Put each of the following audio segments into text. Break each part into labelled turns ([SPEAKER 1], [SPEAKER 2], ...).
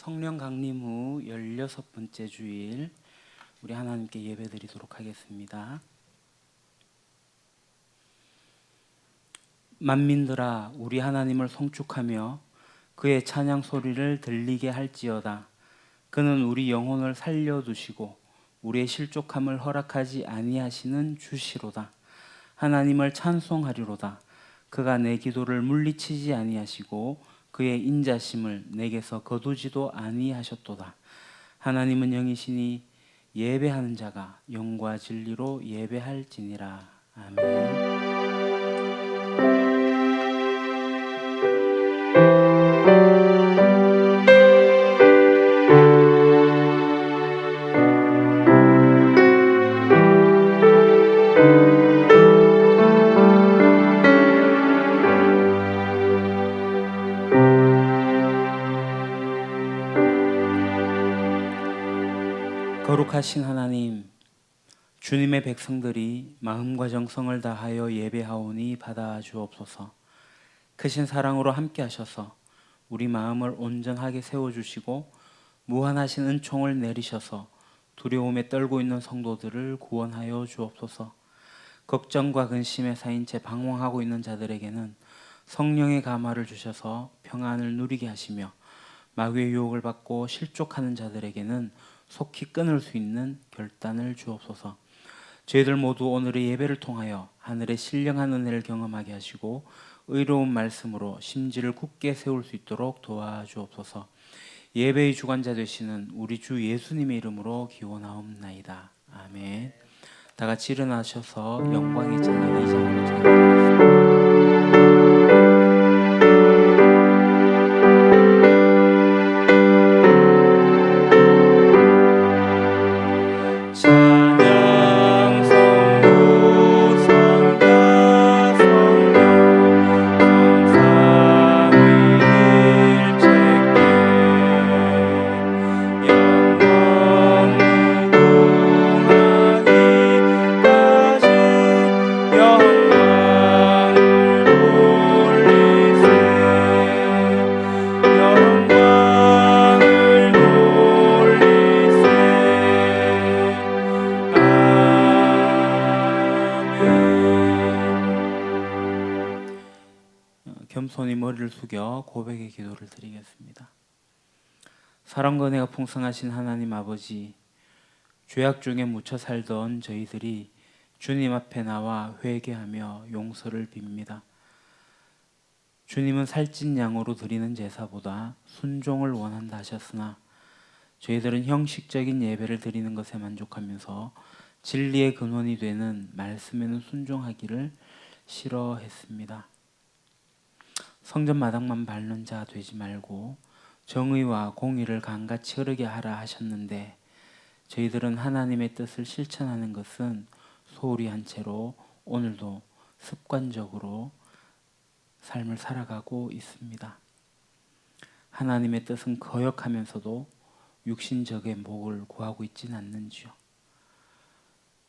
[SPEAKER 1] 성령 강림 후 16번째 주일 우리 하나님께 예배드리도록 하겠습니다. 만민들아 우리 하나님을 송축하며 그의 찬양 소리를 들리게 할지어다. 그는 우리 영혼을 살려두시고 우리의 실족함을 허락하지 아니하시는 주시로다. 하나님을 찬송하리로다. 그가 내 기도를 물리치지 아니하시고 그의 인자심을 내게서 거두지도 아니하셨도다. 하나님은 영이시니 예배하는 자가 영과 진리로 예배할지니라. 아멘. 거룩하신 하나님, 주님의 백성들이 마음과 정성을 다하여 예배하오니 받아 주옵소서. 크신 사랑으로 함께 하셔서 우리 마음을 온전하게 세워주시고 무한하신 은총을 내리셔서 두려움에 떨고 있는 성도들을 구원하여 주옵소서. 걱정과 근심에 쌓인 채 방황하고 있는 자들에게는 성령의 감화를 주셔서 평안을 누리게 하시며 마귀의 유혹을 받고 실족하는 자들에게는 속히 끊을 수 있는 결단을 주옵소서. 저희들 모두 오늘의 예배를 통하여 하늘의 신령한 은혜를 경험하게 하시고 의로운 말씀으로 심지를 굳게 세울 수 있도록 도와주옵소서. 예배의 주관자 되시는 우리 주 예수님의 이름으로 기원하옵나이다. 아멘. 다 같이 일어나셔서 영광의 찬양 2장으로 찬양하겠습니다. 겸손히 머리를 숙여 고백의 기도를 드리겠습니다. 사랑과 은혜가 풍성하신 하나님 아버지, 죄악 중에 묻혀 살던 저희들이 주님 앞에 나와 회개하며 용서를 빕니다. 주님은 살찐 양으로 드리는 제사보다 순종을 원한다 하셨으나 저희들은 형식적인 예배를 드리는 것에 만족하면서 진리의 근원이 되는 말씀에는 순종하기를 싫어했습니다. 성전 마당만 밟는 자 되지 말고 정의와 공의를 강같이 흐르게 하라 하셨는데 저희들은 하나님의 뜻을 실천하는 것은 소홀히 한 채로 오늘도 습관적으로 삶을 살아가고 있습니다. 하나님의 뜻은 거역하면서도 육신적의 목을 구하고 있지는 않는지요.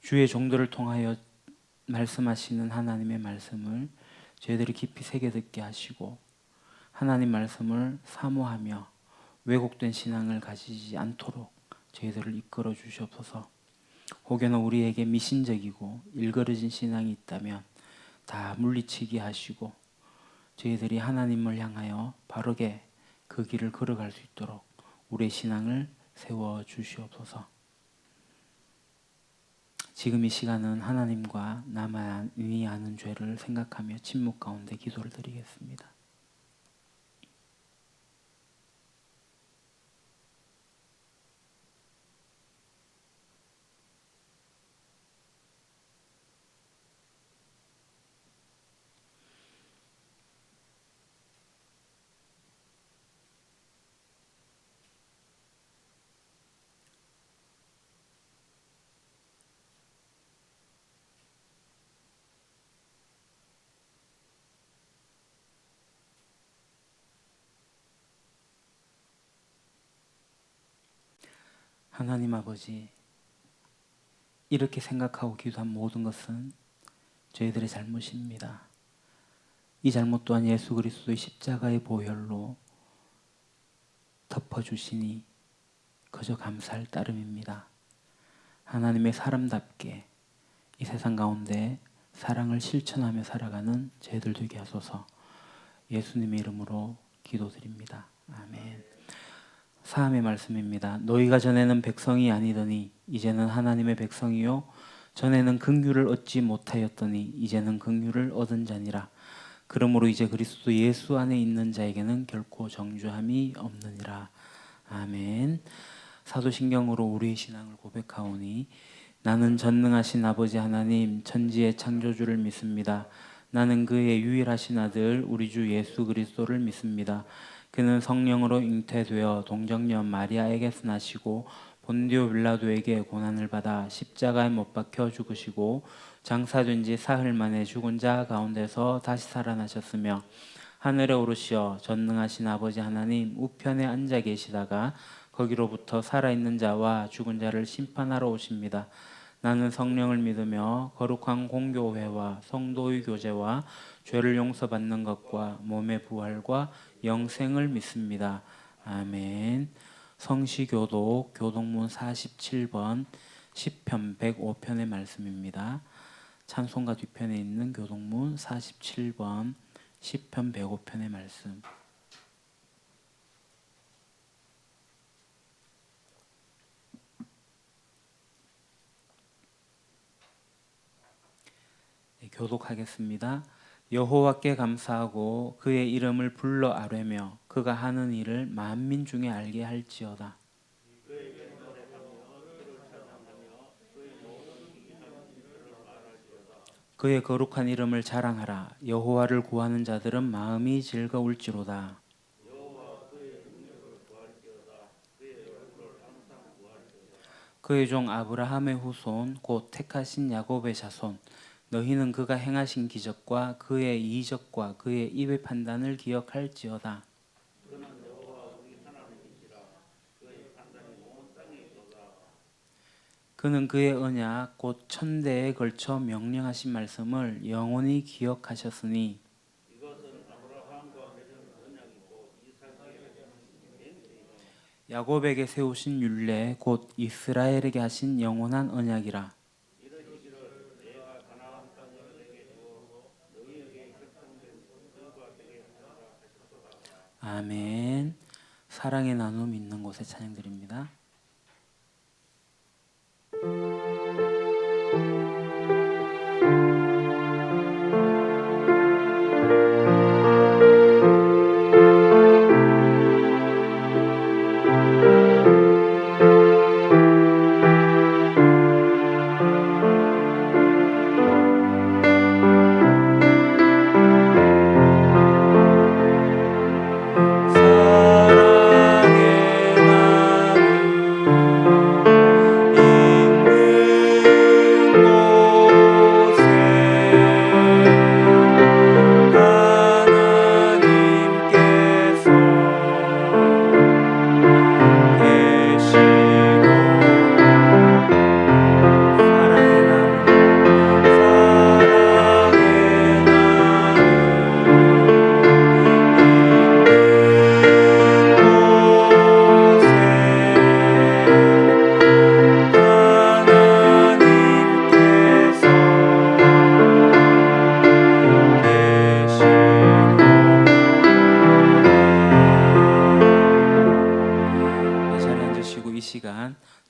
[SPEAKER 1] 주의 종들을 통하여 말씀하시는 하나님의 말씀을 저희들이 깊이 새겨 듣게 하시고 하나님 말씀을 사모하며 왜곡된 신앙을 가지지 않도록 저희들을 이끌어 주시옵소서. 혹여나 우리에게 미신적이고 일그러진 신앙이 있다면 다 물리치게 하시고 저희들이 하나님을 향하여 바르게 그 길을 걸어갈 수 있도록 우리의 신앙을 세워 주시옵소서. 지금 이 시간은 하나님과 나만이 아는 죄를 생각하며 침묵 가운데 기도를 드리겠습니다. 하나님 아버지, 이렇게 생각하고 기도한 모든 것은 저희들의 잘못입니다. 이 잘못 또한 예수 그리스도의 십자가의 보혈로 덮어주시니 그저 감사할 따름입니다. 하나님의 사람답게 이 세상 가운데 사랑을 실천하며 살아가는 저희들 되게 하소서. 예수님의 이름으로 기도드립니다. 아멘. 사함의 말씀입니다. 너희가 전에는 백성이 아니더니 이제는 하나님의 백성이요 전에는 긍휼을 얻지 못하였더니 이제는 긍휼을 얻은 자니라. 그러므로 이제 그리스도 예수 안에 있는 자에게는 결코 정죄함이 없느니라. 아멘. 사도신경으로 우리의 신앙을 고백하오니 나는 전능하신 아버지 하나님 천지의 창조주를 믿습니다. 나는 그의 유일하신 아들 우리 주 예수 그리스도를 믿습니다. 그는 성령으로 잉태되어 동정녀 마리아에게서 나시고 본디오 빌라도에게 고난을 받아 십자가에 못 박혀 죽으시고 장사된 지 사흘 만에 죽은 자 가운데서 다시 살아나셨으며 하늘에 오르시어 전능하신 아버지 하나님 우편에 앉아 계시다가 거기로부터 살아있는 자와 죽은 자를 심판하러 오십니다. 나는 성령을 믿으며 거룩한 공교회와 성도의 교제와 죄를 용서받는 것과 몸의 부활과 영생을 믿습니다. 아멘. 성시교독 교독문 47번 시편 105편의 말씀입니다. 찬송가 뒤편에 있는 교독문 47번 시편 105편의 말씀. 교독하겠습니다. 여호와께 감사하고 그의 이름을 불러 아뢰며 그가 하는 일을 만민 중에 알게 할지어다. 그의 거룩한 이름을 자랑하라. 여호와를 구하는 자들은 마음이 즐거울지로다. 그의 종 아브라함의 후손 곧 택하신 야곱의 자손 너희는 그가 행하신 기적과 그의 이적과 그의 입의 판단을 기억할지어다. 그는 그의 언약 곧 천대에 걸쳐 명령하신 말씀을 영원히 기억하셨으니 야곱에게 세우신 율례 곧 이스라엘에게 하신 영원한 언약이라. 아멘. 사랑의 나눔 있는 곳에 찬양드립니다.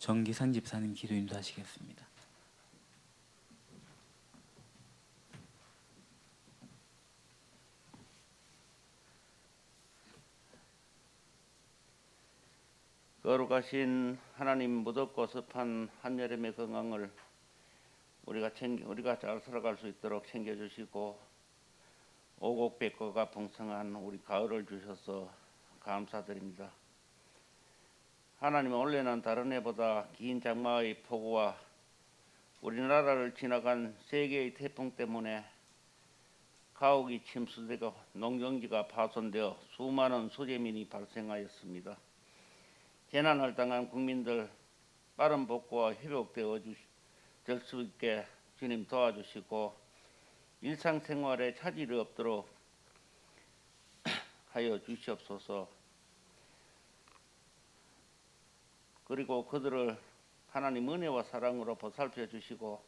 [SPEAKER 1] 정기상 집사님 기도 인도하시겠습니다.
[SPEAKER 2] 거룩하신 하나님 무덥고 습한 한여름의 건강을 우리가 잘 살아갈 수 있도록 챙겨주시고 오곡백과가 풍성한 우리 가을을 주셔서 감사드립니다. 하나님은 원래는 다른 해보다 긴 장마의 폭우와 우리나라를 지나간 세 개의 태풍 때문에 가옥이 침수되고 농경지가 파손되어 수많은 수재민이 발생하였습니다. 재난을 당한 국민들 빠른 복구와 회복되어 될 수 있게 주님 도와주시고 일상생활에 차질이 없도록 하여 주시옵소서. 그리고 그들을 하나님 은혜와 사랑으로 보살펴 주시고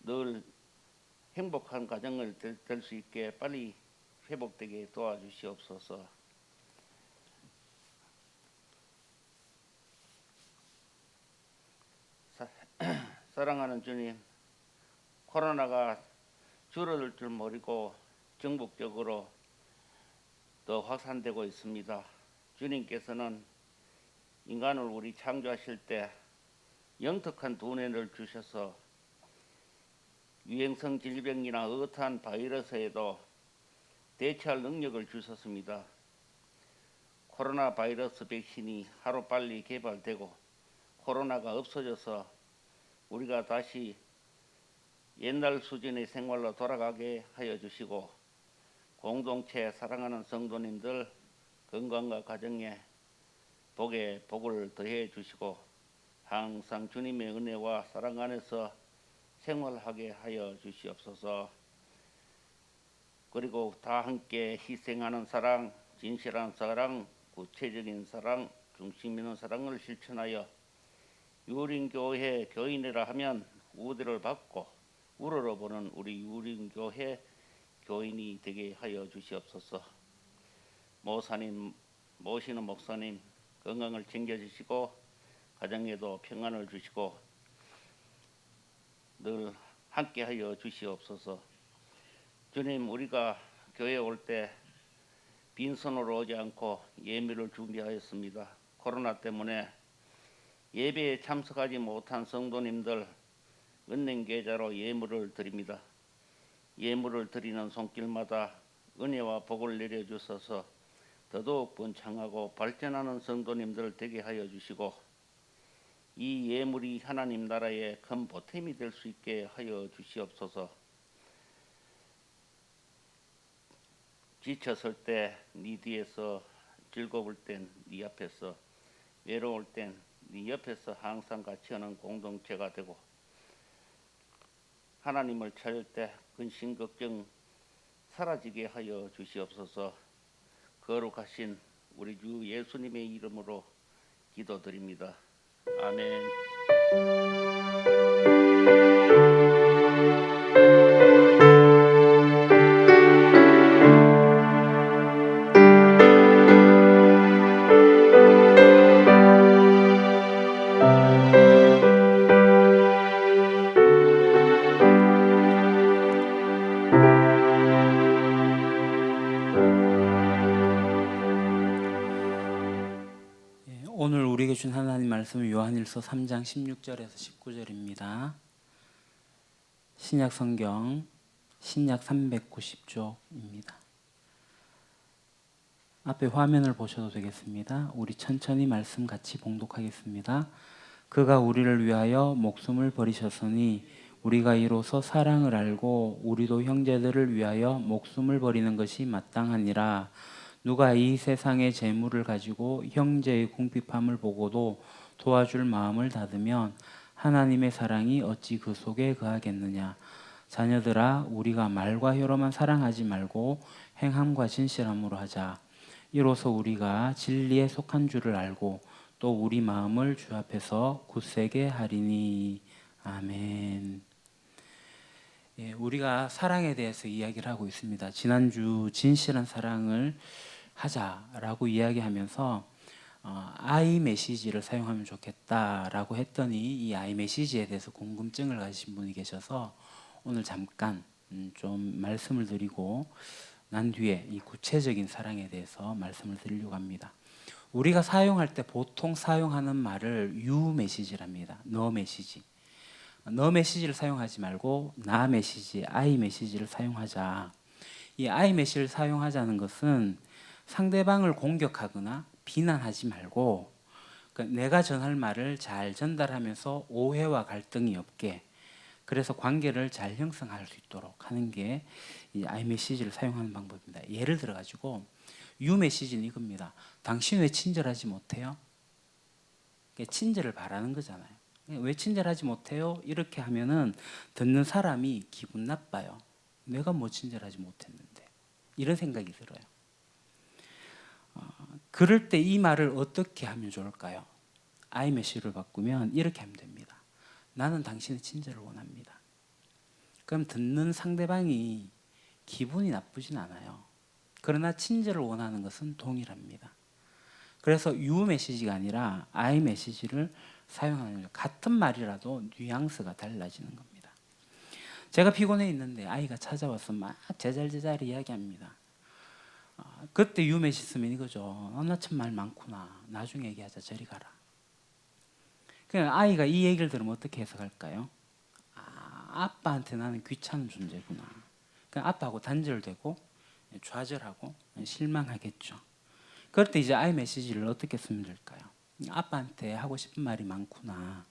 [SPEAKER 2] 늘 행복한 가정을 될 수 있게 빨리 회복되게 도와주시옵소서. 사랑하는 주님, 코로나가 줄어들 줄 모르고 전국적으로 더 확산되고 있습니다. 주님께서는 인간을 우리 창조하실 때 영특한 두뇌를 주셔서 유행성 질병이나 어떠한 바이러스에도 대처할 능력을 주셨습니다. 코로나 바이러스 백신이 하루빨리 개발되고 코로나가 없어져서 우리가 다시 옛날 수준의 생활로 돌아가게 하여 주시고 공동체 사랑하는 성도님들 건강과 가정에 복을 더해 주시고 항상 주님의 은혜와 사랑 안에서 생활하게 하여 주시옵소서. 그리고 다 함께 희생하는 사랑, 진실한 사랑, 구체적인 사랑, 중심 있는 사랑을 실천하여 유린교회 교인이라 하면 우대를 받고 우러러보는 우리 유린교회 교인이 되게 하여 주시옵소서. 모시는 목사님 건강을 챙겨주시고 가정에도 평안을 주시고 늘 함께 하여 주시옵소서. 주님, 우리가 교회에 올 때 빈손으로 오지 않고 예물을 준비하였습니다. 코로나 때문에 예배에 참석하지 못한 성도님들 은행 계좌로 예물을 드립니다. 예물을 드리는 손길마다 은혜와 복을 내려주셔서 더더욱 번창하고 발전하는 성도님들 되게 하여 주시고 이 예물이 하나님 나라의 큰 보탬이 될 수 있게 하여 주시옵소서. 지쳤을 때 네 뒤에서, 즐거울 땐 네 앞에서, 외로울 땐 네 옆에서 항상 같이 하는 공동체가 되고 하나님을 찾을 때 근심 걱정 사라지게 하여 주시옵소서. 거룩하신 우리 주 예수님의 이름으로 기도드립니다. 아멘.
[SPEAKER 1] 오늘 우리에게 준 하나님 말씀은 요한일서 3장 16절에서 19절입니다. 신약 성경 신약 390쪽입니다. 앞에 화면을 보셔도 되겠습니다. 우리 천천히 말씀 같이 봉독하겠습니다. 그가 우리를 위하여 목숨을 버리셨으니 우리가 이로써 사랑을 알고 우리도 형제들을 위하여 목숨을 버리는 것이 마땅하니라. 누가 이 세상의 재물을 가지고 형제의 궁핍함을 보고도 도와줄 마음을 닫으면 하나님의 사랑이 어찌 그 속에 거하겠느냐. 자녀들아, 우리가 말과 혀로만 사랑하지 말고 행함과 진실함으로 하자. 이로써 우리가 진리에 속한 줄을 알고 또 우리 마음을 주 앞에서 굳세게 하리니. 아멘. 우리가 사랑에 대해서 이야기를 하고 있습니다. 지난주 진실한 사랑을 하자라고 이야기하면서 아이 메시지를 사용하면 좋겠다라고 했더니 이 아이 메시지에 대해서 궁금증을 가지신 분이 계셔서 오늘 잠깐 좀 말씀을 드리고 난 뒤에 이 구체적인 사랑에 대해서 말씀을 드리려고 합니다. 우리가 사용할 때 보통 사용하는 말을 you 메시지랍니다. 너 메시지. 너 메시지를 사용하지 말고 나 메시지, I 메시지를 사용하자. 이 I 메시지를 사용하자는 것은 상대방을 공격하거나 비난하지 말고 그러니까 내가 전할 말을 잘 전달하면서 오해와 갈등이 없게 그래서 관계를 잘 형성할 수 있도록 하는 게 이 I 메시지를 사용하는 방법입니다. 예를 들어 가지고 You 메시지는 이겁니다. 당신 왜 친절하지 못해요? 친절을 바라는 거잖아요. 왜 친절하지 못해요? 이렇게 하면은 듣는 사람이 기분 나빠요. 내가 뭐 친절하지 못했는데 이런 생각이 들어요. 그럴 때 이 말을 어떻게 하면 좋을까요? I 메시지를 바꾸면 이렇게 하면 됩니다. 나는 당신의 친절을 원합니다. 그럼 듣는 상대방이 기분이 나쁘진 않아요. 그러나 친절을 원하는 것은 동일합니다. 그래서 you 메시지가 아니라 I 메시지를 사용하는 거죠. 같은 말이라도 뉘앙스가 달라지는 겁니다. 제가 피곤해 있는데 아이가 찾아와서 막 제잘제잘 이야기합니다. 그때 you 메시지 쓰면 이거죠. 나 참 말 많구나. 나중에 얘기하자. 저리 가라. 그냥 아이가 이 얘기를 들으면 어떻게 해석할까요? 아빠한테 나는 귀찮은 존재구나. 그냥 아빠하고 단절되고 좌절하고 실망하겠죠. 그럴 때 이제 I 메시지를 어떻게 쓰면 될까요? 아빠한테 하고 싶은 말이 많구나.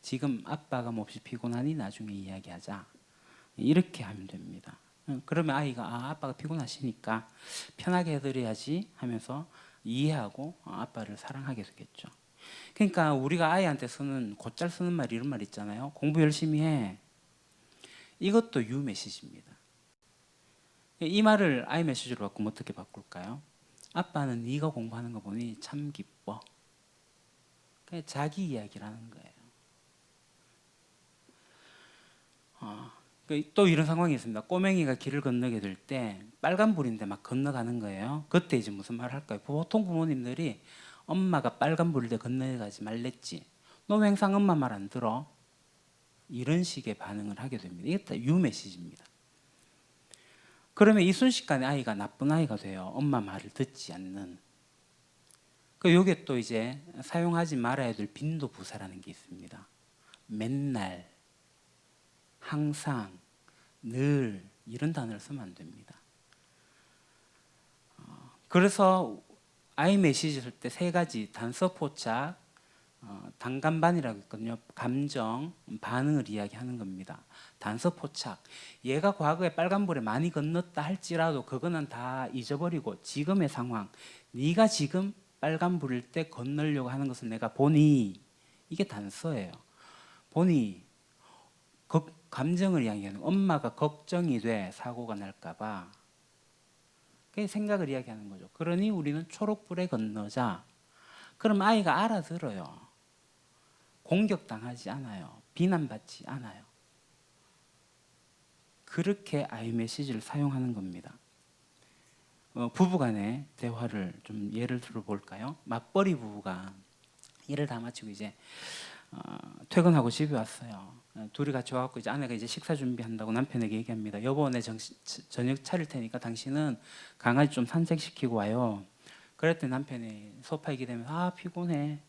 [SPEAKER 1] 지금 아빠가 몹시 피곤하니 나중에 이야기하자. 이렇게 하면 됩니다. 그러면 아이가 아빠가 피곤하시니까 편하게 해드려야지 하면서 이해하고 아빠를 사랑하게 되겠죠. 그러니까 우리가 아이한테 쓰는 곧잘 쓰는 말 이런 말 있잖아요. 공부 열심히 해. 이것도 you 메시지입니다. 이 말을 I 메시지로 바꾸면 어떻게 바꿀까요? 아빠는 네가 공부하는 거 보니 참 기뻐. 그냥 자기 이야기를 하는 거예요. 또 이런 상황이 있습니다. 꼬맹이가 길을 건너게 될 때 빨간불인데 막 건너가는 거예요. 그때 이제 무슨 말 할까요? 보통 부모님들이 엄마가 빨간불일 때 건너가지 말랬지. 너 왜 항상 엄마 말 안 들어? 이런 식의 반응을 하게 됩니다. 이게 다 you 메시지입니다. 그러면 이 순식간에 아이가 나쁜 아이가 돼요. 엄마 말을 듣지 않는. 요게 또 이제 사용하지 말아야 될 빈도 부사라는 게 있습니다. 맨날, 항상, 늘 이런 단어를 쓰면 안 됩니다. 그래서 I 메시지 쓸 때 세 가지 단서 포착, 단감반이라고 있거든요. 감정, 반응을 이야기하는 겁니다. 단서 포착. 얘가 과거에 빨간불에 많이 건넜다 할지라도 그거는 다 잊어버리고 지금의 상황, 네가 지금 빨간불일 때 건너려고 하는 것을 내가 보니, 이게 단서예요. 보니 감정을 이야기하는, 엄마가 걱정이 돼 사고가 날까 봐. 그 생각을 이야기하는 거죠. 그러니 우리는 초록불에 건너자. 그럼 아이가 알아들어요. 공격당하지 않아요. 비난받지 않아요. 그렇게 I 메시지를 사용하는 겁니다. 부부간의 대화를 좀 예를 들어 볼까요? 맞벌이 부부가 일을 다 마치고 이제 퇴근하고 집에 왔어요. 둘이 같이 와갖고 이제 아내가 이제 식사 준비한다고 남편에게 얘기합니다. 여보, 내 저녁 차릴 테니까 당신은 강아지 좀 산책시키고 와요. 그랬더니 남편이 소파에 기대면서 피곤해.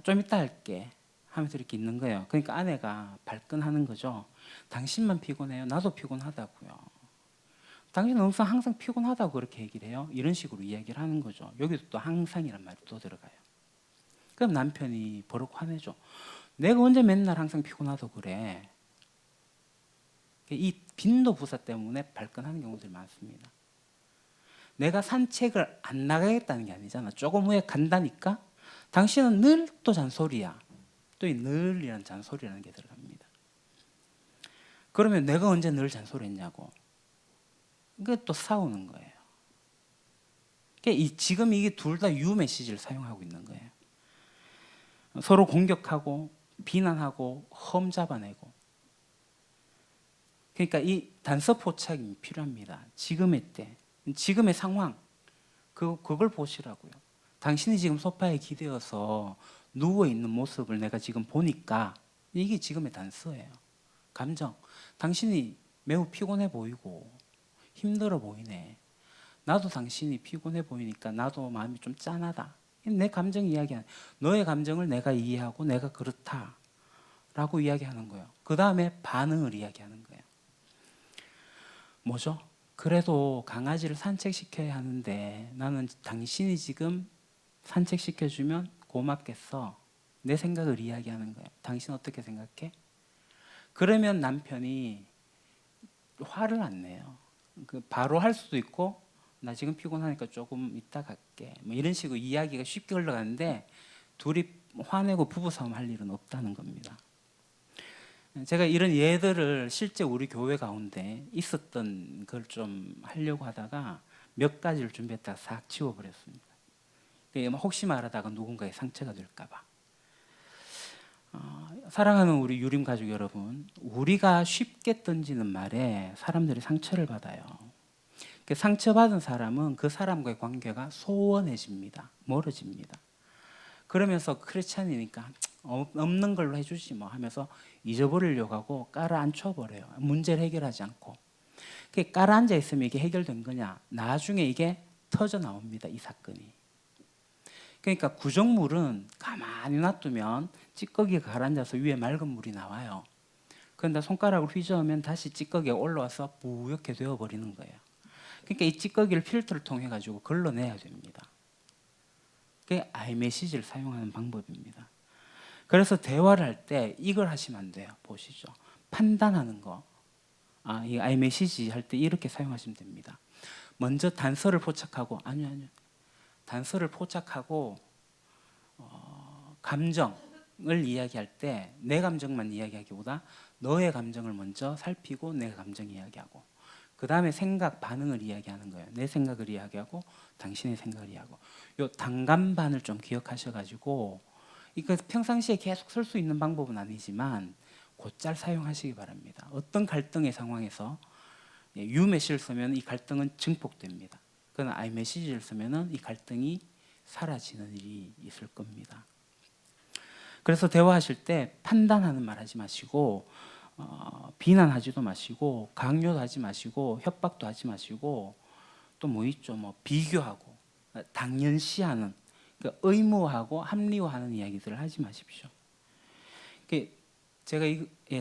[SPEAKER 1] 좀 이따 할게. 하면서 이렇게 있는 거예요. 그러니까 아내가 발끈하는 거죠. 당신만 피곤해요. 나도 피곤하다고요. 당신은 항상 피곤하다고 그렇게 얘기를 해요. 이런 식으로 이야기를 하는 거죠. 여기도 또 항상이란 말이 또 들어가요. 그럼 남편이 버럭 화내죠. 내가 언제 맨날 항상 피곤하다고 그래. 이 빈도 부사 때문에 발끈하는 경우들이 많습니다. 내가 산책을 안 나가겠다는 게 아니잖아. 조금 후에 간다니까. 당신은 늘 또 잔소리야. 또 이 늘이라는 잔소리라는 게 들어갑니다. 그러면 내가 언제 늘 잔소리했냐고. 그게 또 싸우는 거예요. 지금 이게 둘 다 you 메시지를 사용하고 있는 거예요. 서로 공격하고 비난하고 험 잡아내고. 그러니까 이 단서 포착이 필요합니다. 지금의 때, 지금의 상황, 그걸 보시라고요. 당신이 지금 소파에 기대어서 누워있는 모습을 내가 지금 보니까 이게 지금의 단서예요. 감정. 당신이 매우 피곤해 보이고 힘들어 보이네. 나도 당신이 피곤해 보이니까 나도 마음이 좀 짠하다. 내 감정 이야기하는, 너의 감정을 내가 이해하고 내가 그렇다라고 이야기하는 거예요. 그 다음에 반응을 이야기하는 거예요. 뭐죠? 그래도 강아지를 산책시켜야 하는데 나는 당신이 지금 산책시켜주면 고맙겠어. 내 생각을 이야기하는 거예요. 당신 어떻게 생각해? 그러면 남편이 화를 안 내요. 바로 할 수도 있고 나 지금 피곤하니까 조금 이따 갈게. 뭐 이런 식으로 이야기가 쉽게 흘러가는데 둘이 화내고 부부싸움 할 일은 없다는 겁니다. 제가 이런 예들을 실제 우리 교회 가운데 있었던 걸 좀 하려고 하다가 몇 가지를 준비했다가 싹 지워버렸습니다. 혹시 말하다가 누군가의 상처가 될까봐. 사랑하는 우리 유림 가족 여러분, 우리가 쉽게 던지는 말에 사람들이 상처를 받아요. 상처받은 사람은 그 사람과의 관계가 소원해집니다. 멀어집니다. 그러면서 크리스찬이니까 없는 걸로 해주지 뭐 하면서 잊어버리려고 하고 깔아앉혀 버려요. 문제를 해결하지 않고. 깔아앉아 있으면 이게 해결된 거냐? 나중에 이게 터져 나옵니다. 이 사건이. 그러니까 구정물은 가만히 놔두면 찌꺼기가 가라앉아서 위에 맑은 물이 나와요. 그런데 손가락을 휘저으면 다시 찌꺼기가 올라와서 뿌옇게 되어버리는 거예요. 그러니까 이 찌꺼기를 필터를 통해 가지고 걸러내야 됩니다. 그게 아이메시지를 사용하는 방법입니다. 그래서 대화를 할 때 이걸 하시면 안 돼요. 보시죠. 판단하는 거. 이 아이메시지 할 때 이렇게 사용하시면 됩니다. 먼저 단서를 포착하고 아니요. 단서를 포착하고 감정을 이야기할 때 내 감정만 이야기하기보다 너의 감정을 먼저 살피고 내 감정 이야기하고 그 다음에 생각, 반응을 이야기하는 거예요. 내 생각을 이야기하고 당신의 생각을 이야기하고 요 단간반을 좀 기억하셔가지고 이거 평상시에 계속 쓸 수 있는 방법은 아니지만 곧잘 사용하시기 바랍니다. 어떤 갈등의 상황에서 유메시를 쓰면 이 갈등은 증폭됩니다. 그러나 아이메시지를 쓰면 이 갈등이 사라지는 일이 있을 겁니다. 그래서 대화하실 때 판단하는 말 하지 마시고 비난하지도 마시고 강요도 하지 마시고 협박도 하지 마시고 또 뭐 있죠? 뭐 비교하고 당연시하는 그러니까 의무하고 합리화하는 이야기들을 하지 마십시오. 제가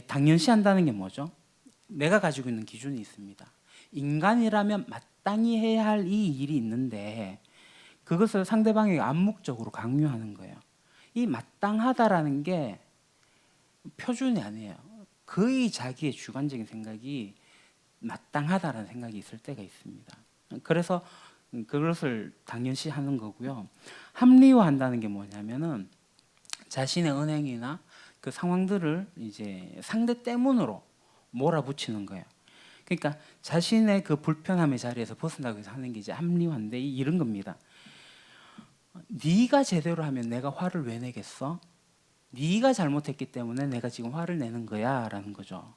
[SPEAKER 1] 당연시한다는 게 뭐죠? 내가 가지고 있는 기준이 있습니다. 인간이라면 마땅히 해야 할 이 일이 있는데 그것을 상대방에게 암묵적으로 강요하는 거예요. 이 마땅하다라는 게 표준이 아니에요. 거의 자기의 주관적인 생각이 마땅하다라는 생각이 있을 때가 있습니다. 그래서 그것을 당연시하는 거고요. 합리화한다는 게 뭐냐면은 자신의 언행이나 그 상황들을 이제 상대 때문으로 몰아붙이는 거예요. 그러니까 자신의 그 불편함의 자리에서 벗어나기 위해서 하는 게 이제 합리화인데 이런 겁니다. 네가 제대로 하면 내가 화를 왜 내겠어? 네가 잘못했기 때문에 내가 지금 화를 내는 거야 라는 거죠.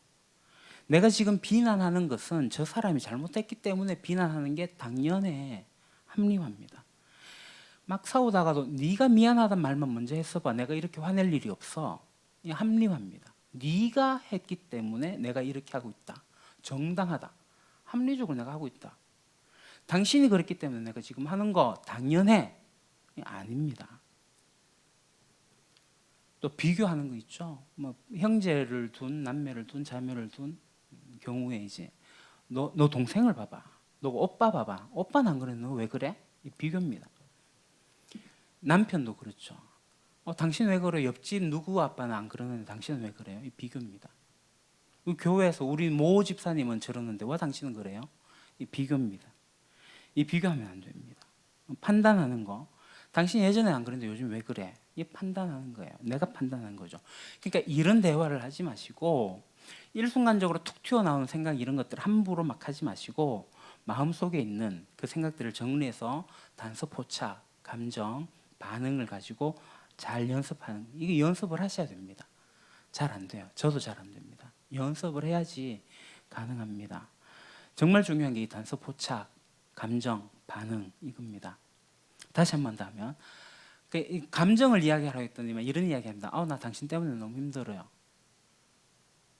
[SPEAKER 1] 내가 지금 비난하는 것은 저 사람이 잘못했기 때문에 비난하는 게 당연해. 합리화입니다. 막 싸우다가도 네가 미안하단 말만 먼저 했어봐. 내가 이렇게 화낼 일이 없어. 합리화입니다. 네가 했기 때문에 내가 이렇게 하고 있다. 정당하다. 합리적으로 내가 하고 있다. 당신이 그랬기 때문에 내가 지금 하는 거 당연해. 아닙니다. 또 비교하는 거 있죠. 뭐 형제를 둔 남매를 둔 자매를 둔 경우에 이제 너 동생을 봐봐. 너 오빠 봐봐. 오빠는 안 그래. 너 왜 그래? 이 비교입니다. 남편도 그렇죠. 당신 왜 그래? 옆집 누구 아빠는 안 그러는데 당신은 왜 그래요? 이 비교입니다. 교회에서 우리 모 집사님은 저러는데 왜 당신은 그래요? 이 비교입니다. 이 비교하면 안 됩니다. 판단하는 거. 당신 예전에 안 그랬는데 요즘 왜 그래? 이 판단하는 거예요. 내가 판단하는 거죠. 그러니까 이런 대화를 하지 마시고 일순간적으로 툭 튀어나오는 생각 이런 것들 함부로 막 하지 마시고 마음속에 있는 그 생각들을 정리해서 단서 포착, 감정, 반응을 가지고 잘 연습하는 이게 연습을 하셔야 됩니다. 잘 안 돼요. 저도 잘 안 됩니다. 연습을 해야지 가능합니다. 정말 중요한 게 이 단서 포착, 감정, 반응 이겁니다. 다시 한 번 더 하면 이 감정을 이야기하라고 했더니만 이런 이야기합니다. 나 당신 때문에 너무 힘들어요.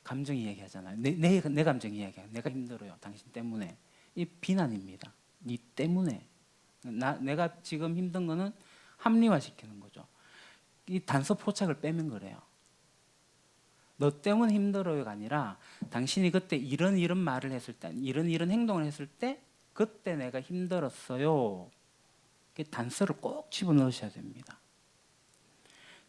[SPEAKER 1] 감정 이야기하잖아요. 내 감정 이야기해요. 내가 힘들어요. 당신 때문에. 이 비난입니다. 니 때문에. 내가 지금 힘든 거는 합리화시키는 거죠. 이 단서 포착을 빼면 그래요. 너 때문에 힘들어요가 아니라 당신이 그때 이런 말을 했을 때 이런 행동을 했을 때 그때 내가 힘들었어요. 단서를 꼭 집어넣으셔야 됩니다.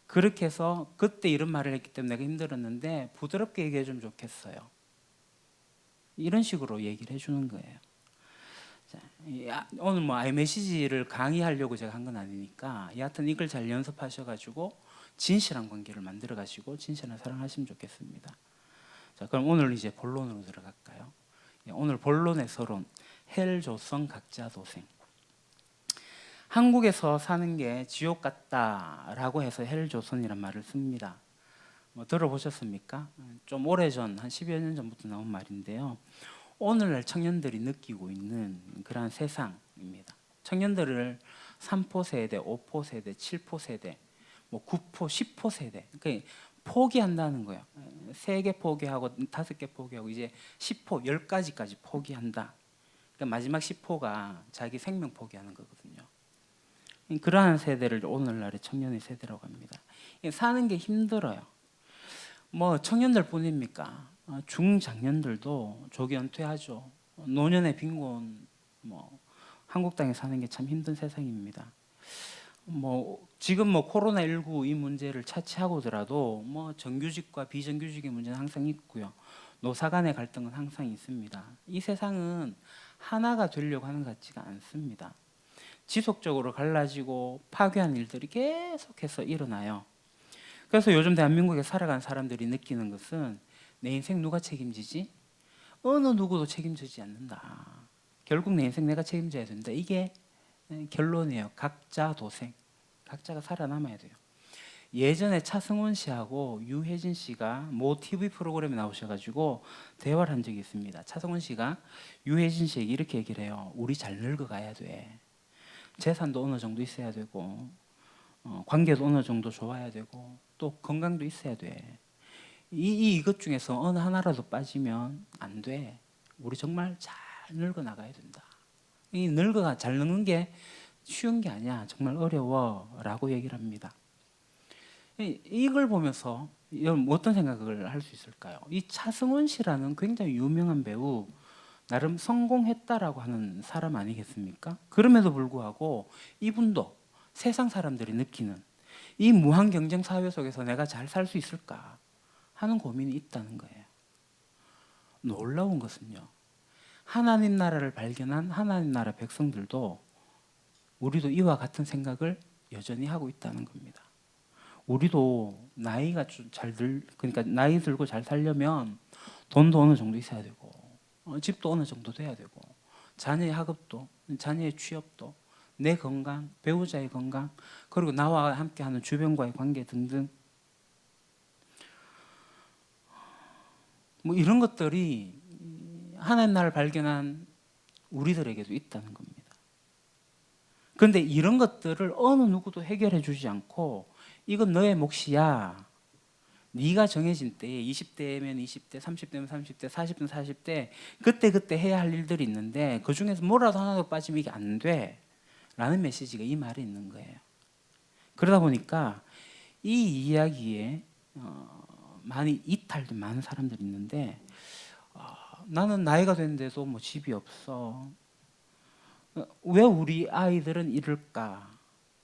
[SPEAKER 1] 그렇게 해서 그때 이런 말을 했기 때문에 내가 힘들었는데 부드럽게 얘기해 주면 좋겠어요. 이런 식으로 얘기를 해주는 거예요. 자, 오늘 뭐 아이메시지를 강의하려고 제가 한 건 아니니까 여하튼 이걸 잘 연습하셔가지고 진실한 관계를 만들어 가시고 진실한 사랑하시면 좋겠습니다. 자, 그럼 오늘 이제 본론으로 들어갈까요? 오늘 본론의 서론 헬 조선 각자 도생. 한국에서 사는 게 지옥 같다라고 해서 헬조선이란 말을 씁니다. 뭐 들어보셨습니까? 좀 오래전 한 10여 년 전부터 나온 말인데요. 오늘날 청년들이 느끼고 있는 그러한 세상입니다. 청년들을 3포 세대, 5포 세대, 7포 세대, 뭐 9포, 10포 세대, 그러니까 포기한다는 거예요. 3개 포기하고 5개 포기하고 이제 10포, 10가지까지 포기한다. 그러니까 마지막 10포가 자기 생명 포기하는 거거든요. 그러한 세대를 오늘날의 청년의 세대라고 합니다. 사는 게 힘들어요. 뭐 청년들 뿐입니까? 중장년들도 조기 은퇴하죠. 노년의 빈곤, 뭐 한국 땅에 사는 게 참 힘든 세상입니다. 뭐 지금 뭐 코로나19 이 문제를 차치하고더라도 뭐 정규직과 비정규직의 문제는 항상 있고요. 노사 간의 갈등은 항상 있습니다. 이 세상은 하나가 되려고 하는 것 같지가 않습니다. 지속적으로 갈라지고 파괴한 일들이 계속해서 일어나요. 그래서 요즘 대한민국에 살아가는 사람들이 느끼는 것은 내 인생 누가 책임지지? 어느 누구도 책임지지 않는다. 결국 내 인생 내가 책임져야 된다. 이게 결론이에요. 각자 도생. 각자가 살아남아야 돼요. 예전에 차승원 씨하고 유해진 씨가 모 TV 프로그램에 나오셔가지고 대화를 한 적이 있습니다. 차승원 씨가 유해진 씨에게 이렇게 얘기를 해요. 우리 잘 늙어가야 돼. 재산도 어느 정도 있어야 되고 관계도 어느 정도 좋아야 되고 또 건강도 있어야 돼. 이것 중에서 어느 하나라도 빠지면 안 돼. 우리 정말 잘 늙어 나가야 된다. 이 늙어가 잘 늙는 게 쉬운 게 아니야. 정말 어려워라고 얘기를 합니다. 이걸 보면서 어떤 생각을 할 수 있을까요? 이 차승원 씨라는 굉장히 유명한 배우, 나름 성공했다라고 하는 사람 아니겠습니까? 그럼에도 불구하고 이분도 세상 사람들이 느끼는 이 무한 경쟁 사회 속에서 내가 잘 살 수 있을까 하는 고민이 있다는 거예요. 놀라운 것은요, 하나님 나라를 발견한 하나님 나라 백성들도 우리도 이와 같은 생각을 여전히 하고 있다는 겁니다. 우리도 나이가 그러니까 나이 들고 잘 살려면 돈도 어느 정도 있어야 되고 집도 어느 정도 돼야 되고 자녀의 학업도, 자녀의 취업도, 내 건강, 배우자의 건강, 그리고 나와 함께하는 주변과의 관계 등등, 뭐 이런 것들이 하나님 나라를 발견한 우리들에게도 있다는 겁니다. 그런데 이런 것들을 어느 누구도 해결해 주지 않고 이건 너의 몫이야. 네가 정해진 때에 20대면 20대, 30대면 30대, 40대면 40대 그때 해야 할 일들이 있는데 그중에서 뭐라도 하나도 빠지면 이게 안 돼 라는 메시지가 이 말에 있는 거예요. 그러다 보니까 이 이야기에 많이 이탈된 많은 사람들이 있는데 나는 나이가 됐는데도 뭐 집이 없어. 왜 우리 아이들은 이럴까?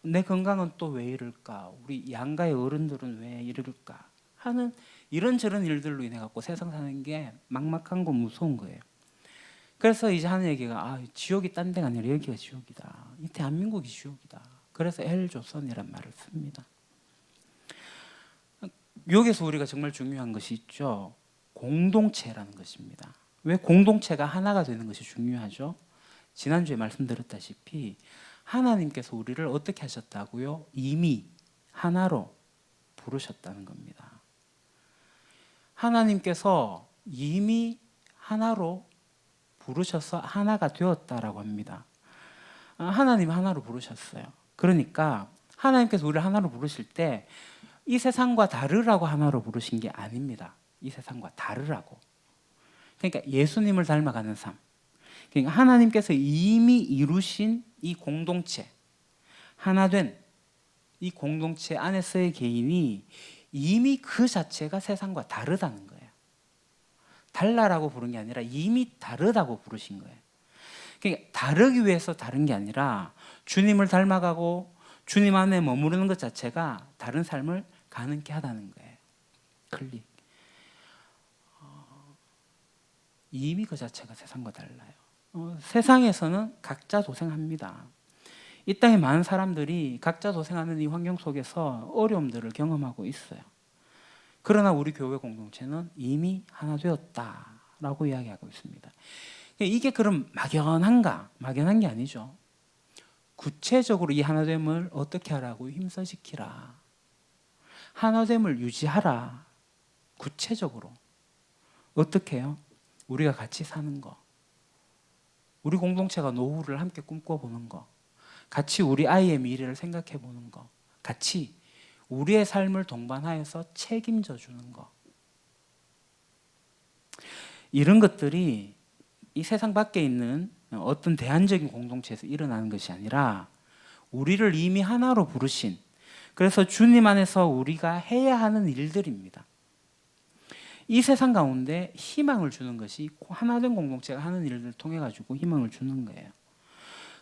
[SPEAKER 1] 내 건강은 또 왜 이럴까? 우리 양가의 어른들은 왜 이럴까? 하는 이런저런 일들로 인해 갖고 세상 사는 게 막막한 거 무서운 거예요. 그래서 이제 하는 얘기가 지옥이 딴 데가 아니라 여기가 지옥이다. 이 대한민국이 지옥이다. 그래서 헬조선이란 말을 씁니다. 여기서 우리가 정말 중요한 것이 있죠. 공동체라는 것입니다. 왜 공동체가 하나가 되는 것이 중요하죠? 지난주에 말씀드렸다시피 하나님께서 우리를 어떻게 하셨다고요? 이미 하나로 부르셨다는 겁니다. 하나님께서 이미 하나로 부르셔서 하나가 되었다라고 합니다. 하나님 하나로 부르셨어요. 그러니까 하나님께서 우리를 하나로 부르실 때 이 세상과 다르라고 하나로 부르신 게 아닙니다. 이 세상과 다르라고. 그러니까 예수님을 닮아가는 삶. 그러니까 하나님께서 이미 이루신 이 공동체, 하나된 이 공동체 안에서의 개인이 이미 그 자체가 세상과 다르다는 거예요. 달라라고 부른 게 아니라 이미 다르다고 부르신 거예요. 그러니까 다르기 위해서 다른 게 아니라 주님을 닮아가고 주님 안에 머무르는 것 자체가 다른 삶을 가능케 하다는 거예요. 클릭. 이미 그 자체가 세상과 달라요. 세상에서는 각자 도생합니다. 이 땅에 많은 사람들이 각자 도생하는 이 환경 속에서 어려움들을 경험하고 있어요. 그러나 우리 교회 공동체는 이미 하나 되었다라고 이야기하고 있습니다. 이게 그럼 막연한가? 막연한 게 아니죠. 구체적으로 이 하나됨을 어떻게 하라고? 힘써지키라. 하나됨을 유지하라. 구체적으로. 어떻게 해요? 우리가 같이 사는 거. 우리 공동체가 노후를 함께 꿈꿔보는 거. 같이 우리 아이의 미래를 생각해 보는 거. 같이 우리의 삶을 동반하여서 책임져 주는 거. 이런 것들이 이 세상 밖에 있는 어떤 대안적인 공동체에서 일어나는 것이 아니라 우리를 이미 하나로 부르신, 그래서 주님 안에서 우리가 해야 하는 일들입니다. 이 세상 가운데 희망을 주는 것이 하나된 공동체가 하는 일들을 통해 가지고 희망을 주는 거예요.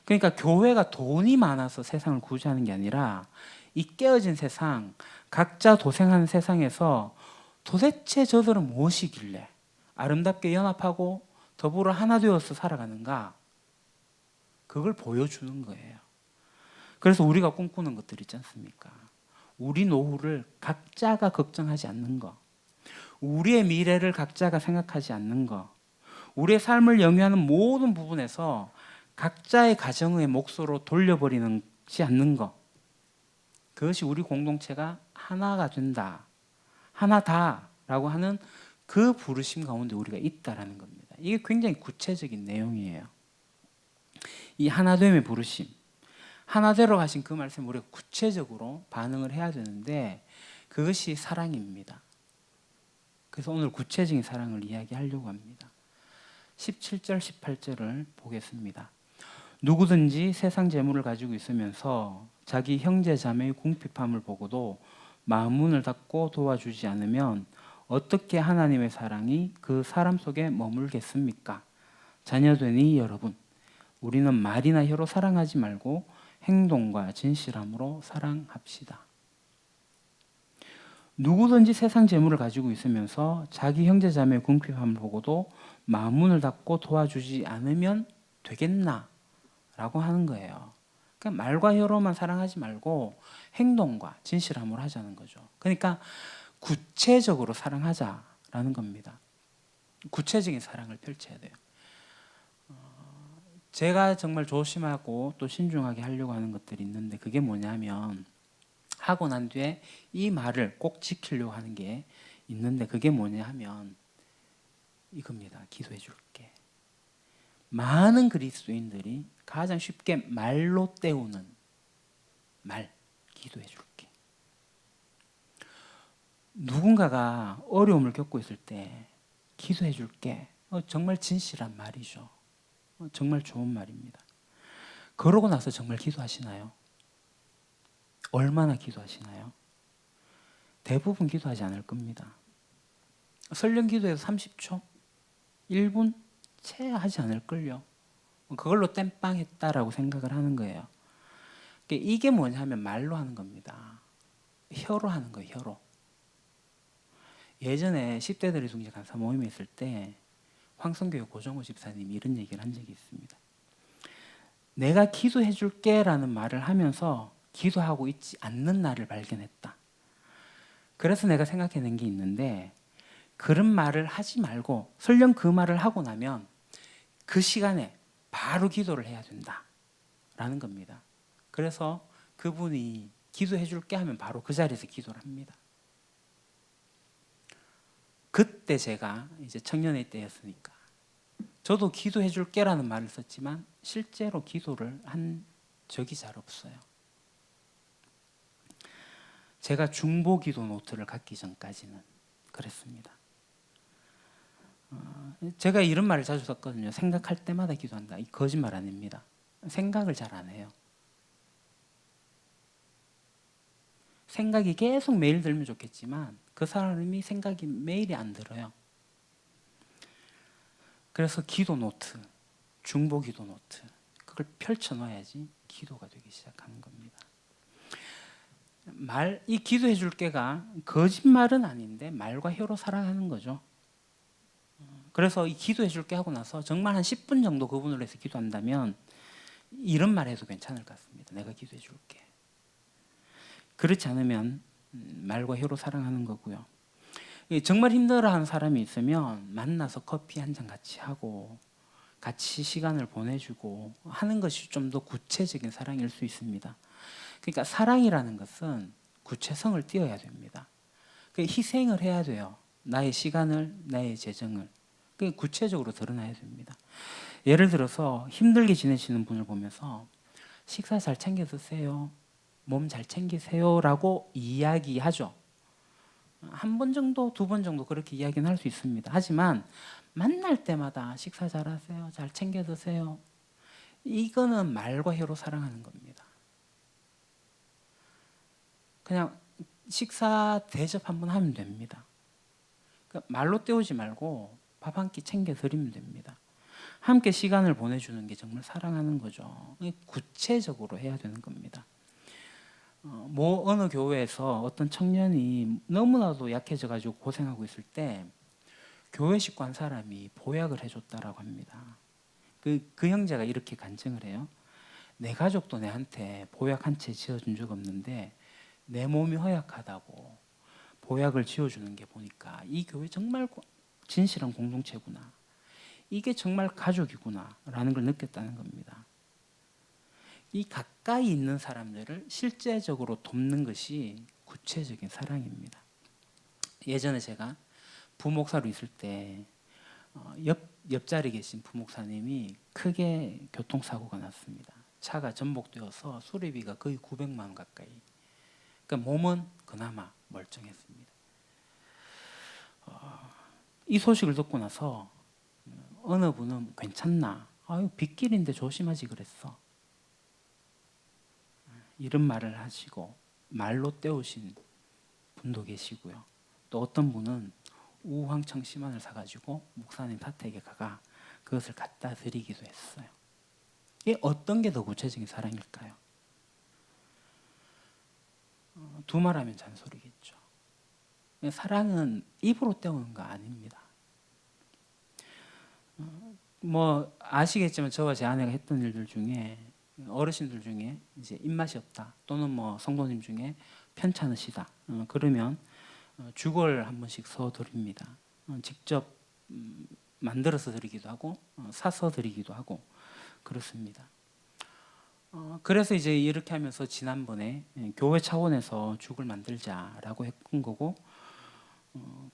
[SPEAKER 1] 그러니까 교회가 돈이 많아서 세상을 구제하는 게 아니라 이 깨어진 세상, 각자 도생하는 세상에서 도대체 저들은 무엇이길래 아름답게 연합하고 더불어 하나 되어서 살아가는가? 그걸 보여주는 거예요. 그래서 우리가 꿈꾸는 것들 있지 않습니까? 우리 노후를 각자가 걱정하지 않는 거, 우리의 미래를 각자가 생각하지 않는 거, 우리의 삶을 영위하는 모든 부분에서 각자의 가정의 몫으로 돌려버리는 지 않는 것, 그것이 우리 공동체가 하나가 된다, 하나다라고 하는 그 부르심 가운데 우리가 있다라는 겁니다. 이게 굉장히 구체적인 내용이에요. 이 하나됨의 부르심, 하나되러 가신 그 말씀 우리가 구체적으로 반응을 해야 되는데 그것이 사랑입니다. 그래서 오늘 구체적인 사랑을 이야기하려고 합니다. 17절, 18절을 보겠습니다. 누구든지 세상 재물을 가지고 있으면서 자기 형제 자매의 궁핍함을 보고도 마음 문을 닫고 도와주지 않으면 어떻게 하나님의 사랑이 그 사람 속에 머물겠습니까? 자녀되니 여러분, 우리는 말이나 혀로 사랑하지 말고 행동과 진실함으로 사랑합시다. 누구든지 세상 재물을 가지고 있으면서 자기 형제 자매의 궁핍함을 보고도 마음 문을 닫고 도와주지 않으면 되겠나? 라고 하는 거예요. 그러니까 말과 혀로만 사랑하지 말고 행동과 진실함으로 하자는 거죠. 그러니까 구체적으로 사랑하자라는 겁니다. 구체적인 사랑을 펼쳐야 돼요. 제가 정말 조심하고 또 신중하게 하려고 하는 것들이 있는데 그게 뭐냐면 하고 난 뒤에 이 말을 꼭 지키려고 하는 게 있는데 그게 뭐냐 하면 이겁니다. 기도해 줄게. 많은 그리스도인들이 가장 쉽게 말로 때우는 말, 기도해 줄게. 누군가가 어려움을 겪고 있을 때 기도해 줄게. 정말 진실한 말이죠. 정말 좋은 말입니다. 그러고 나서 정말 기도하시나요? 얼마나 기도하시나요? 대부분 기도하지 않을 겁니다. 설령 기도해서 30초, 1분 채 하지 않을걸요. 그걸로 땜빵 했다라고 생각을 하는 거예요. 이게 뭐냐 하면 말로 하는 겁니다. 혀로 하는 거예요. 혀로. 예전에 10대들의 중재 간사 모임에 있을 때 황성교회 고정호 집사님이 이런 얘기를 한 적이 있습니다. 내가 기도해 줄게 라는 말을 하면서 기도하고 있지 않는 나를 발견했다. 그래서 내가 생각해낸 게 있는데 그런 말을 하지 말고 설령 그 말을 하고 나면 그 시간에 바로 기도를 해야 된다 라는 겁니다. 그래서 그분이 기도해 줄게 하면 바로 그 자리에서 기도를 합니다. 그때 제가 이제 청년의 때였으니까 저도 기도해 줄게라는 말을 썼지만 실제로 기도를 한 적이 잘 없어요. 제가 중보 기도 노트를 갖기 전까지는 그랬습니다. 제가 이런 말을 자주 썼거든요. 생각할 때마다 기도한다. 이 거짓말 아닙니다. 생각을 잘 안 해요. 생각이 계속 매일 들면 좋겠지만 그 사람이 생각이 매일이 안 들어요. 그래서 기도 노트, 중보 기도 노트 그걸 펼쳐놔야지 기도가 되기 시작하는 겁니다. 이 기도해 줄 게가 거짓말은 아닌데 말과 혀로 사랑하는 거죠. 그래서 이 기도해 줄게 하고 나서 정말 한 10분 정도 그분을 위해서 기도한다면 이런 말 해도 괜찮을 것 같습니다. 내가 기도해 줄게. 그렇지 않으면 말과 혀로 사랑하는 거고요. 정말 힘들어하는 사람이 있으면 만나서 커피 한 잔 같이 하고 같이 시간을 보내주고 하는 것이 좀 더 구체적인 사랑일 수 있습니다. 그러니까 사랑이라는 것은 구체성을 띄어야 됩니다. 그 희생을 해야 돼요. 나의 시간을, 나의 재정을. 그게 구체적으로 드러나야 됩니다. 예를 들어서 힘들게 지내시는 분을 보면서 식사 잘 챙겨 드세요. 몸 잘 챙기세요라고 이야기하죠. 한 번 정도, 두 번 정도 그렇게 이야기는 할 수 있습니다. 하지만 만날 때마다 식사 잘하세요. 잘 챙겨 드세요. 이거는 말과 해로 사랑하는 겁니다. 그냥 식사 대접 한번 하면 됩니다. 그러니까 말로 때우지 말고 밥 한 끼 챙겨 드리면 됩니다. 함께 시간을 보내주는 게 정말 사랑하는 거죠. 구체적으로 해야 되는 겁니다. 뭐 어느 교회에서 어떤 청년이 너무나도 약해져 가지고 고생하고 있을 때 교회 식구 한 사람이 보약을 해줬다라고 합니다. 그 형제가 이렇게 간증을 해요. 내 가족도 내한테 보약 한 채 지어준 적 없는데 내 몸이 허약하다고 보약을 지어주는 게 보니까 이 교회 정말 진실한 공동체구나. 이게 정말 가족이구나라는 걸 느꼈다는 겁니다. 이 가까이 있는 사람들을 실제적으로 돕는 것이 구체적인 사랑입니다. 예전에 제가 부목사로 있을 때 옆자리에 계신 부목사님이 크게 교통사고가 났습니다. 차가 전복되어서 수리비가 거의 900만 원 가까이. 그러니까 몸은 그나마 멀쩡했습니다. 이 소식을 듣고 나서 어느 분은 괜찮나? 아유 빗길인데 조심하지 그랬어. 이런 말을 하시고 말로 때우신 분도 계시고요. 또 어떤 분은 우황청 심한을 사가지고 목사님 탓에게 가가 그것을 갖다 드리기도 했어요. 이게 어떤 게 더 구체적인 사랑일까요? 두말하면 잔소리겠죠. 사랑은 입으로 때우는 거 아닙니다. 뭐 아시겠지만 저와 제 아내가 했던 일들 중에 어르신들 중에 이제 입맛이 없다 또는 뭐 성도님 중에 편찮으시다 그러면 죽을 한 번씩 서 드립니다. 직접 만들어서 드리기도 하고 사서 드리기도 하고 그렇습니다. 그래서 이제 이렇게 하면서 지난번에 교회 차원에서 죽을 만들자라고 했던 거고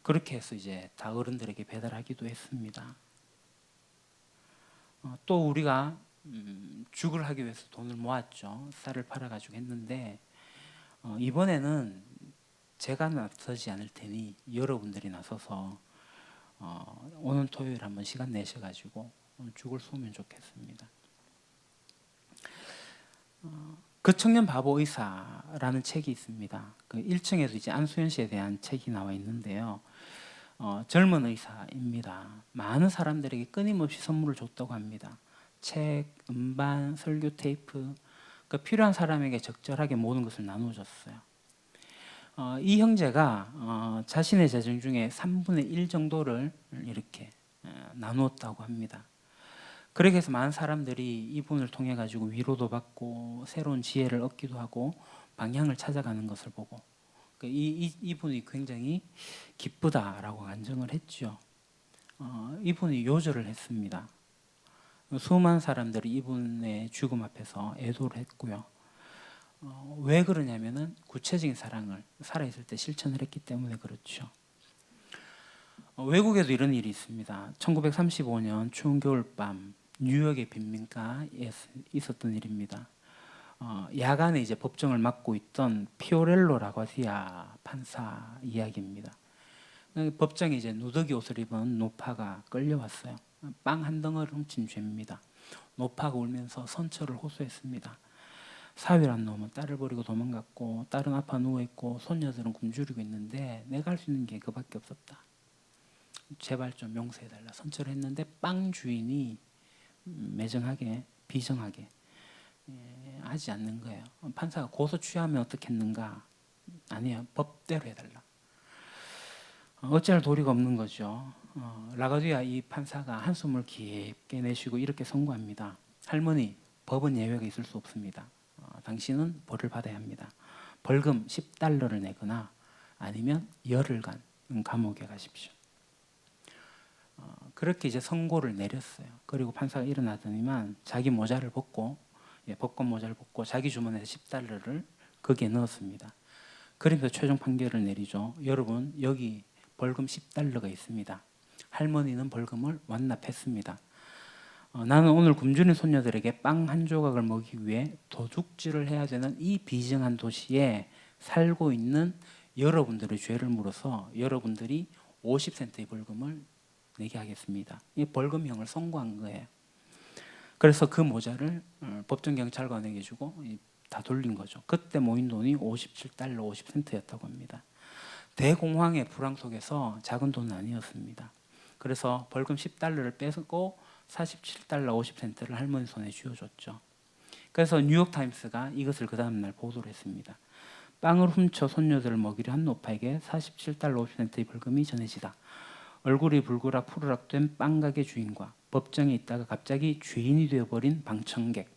[SPEAKER 1] 그렇게 해서 이제 다 어른들에게 배달하기도 했습니다. 또 우리가 죽을 하기 위해서 돈을 모았죠. 쌀을 팔아가지고 했는데 이번에는 제가 나서지 않을 테니 여러분들이 나서서 오는 토요일 한번 시간 내셔가지고 죽을 쏘면 좋겠습니다. 그 청년 바보 의사라는 책이 있습니다. 그 1층에도 이제 안수현 씨에 대한 책이 나와 있는데요. 젊은 의사입니다. 많은 사람들에게 끊임없이 선물을 줬다고 합니다. 책, 음반, 설교 테이프, 그 필요한 사람에게 적절하게 모든 것을 나눠줬어요. 이 형제가 자신의 재정 중에 3분의 1 정도를 이렇게 나누었다고 합니다. 그렇게 해서 많은 사람들이 이분을 통해 가지고 위로도 받고 새로운 지혜를 얻기도 하고 방향을 찾아가는 것을 보고 이분이 굉장히 기쁘다라고 간증을 했죠. 이분이 요절을 했습니다. 수많은 사람들이 이분의 죽음 앞에서 애도를 했고요. 왜 그러냐면은 구체적인 사랑을 살아있을 때 실천을 했기 때문에 그렇죠. 외국에도 이런 일이 있습니다. 1935년 추운 겨울밤 뉴욕의 빈민가에 있었던 일입니다. 야간에 이제 법정을 맡고 있던 피오렐로 라과디아 판사 이야기입니다. 법정에 이제 누더기 옷을 입은 노파가 끌려왔어요. 빵 한 덩어리를 훔친 죄입니다. 노파가 울면서 선처를 호소했습니다. 사위란 놈은 딸을 버리고 도망갔고 딸은 아파 누워있고 손녀들은 굶주리고 있는데 내가 할 수 있는 게 그밖에 없었다. 제발 좀 용서해달라 선처를 했는데 빵 주인이 매정하게 비정하게 하지 않는 거예요. 판사가 고소 취하면 어떻겠는가? 아니요, 법대로 해달라. 어찌할 도리가 없는 거죠. 라가디아 이 판사가 한숨을 깊게 내쉬고 이렇게 선고합니다. 할머니, 법은 예외가 있을 수 없습니다. 당신은 벌을 받아야 합니다. 벌금 10달러를 내거나 아니면 열흘간 감옥에 가십시오. 그렇게 이제 선고를 내렸어요. 그리고 판사가 일어나더니만 자기 모자를 벗고 법관 모자를 벗고 자기 주머니에서 10달러를 거기에 넣었습니다. 그러면서 최종 판결을 내리죠. 여러분 여기 벌금 10달러가 있습니다. 할머니는 벌금을 완납했습니다. 나는 오늘 굶주린 손녀들에게 빵 한 조각을 먹이기 위해 도둑질을 해야 되는 이 비정한 도시에 살고 있는 여러분들의 죄를 물어서 여러분들이 50센트의 벌금을 내게 하겠습니다. 이 벌금형을 선고한 거예요. 그래서 그 모자를 법정 경찰관에게 주고 다 돌린 거죠. 그때 모인 돈이 57달러 50센트였다고 합니다. 대공황의 불황 속에서 작은 돈은 아니었습니다. 그래서 벌금 10달러를 빼고 47달러 50센트를 할머니 손에 쥐어줬죠. 그래서 뉴욕타임스가 이것을 그 다음날 보도를 했습니다. 빵을 훔쳐 손녀들을 먹이려 한 노파에게 47달러 50센트의 벌금이 전해지다. 얼굴이 불그락 푸르락 된 빵가게 주인과 법정에 있다가 갑자기 죄인이 되어버린 방청객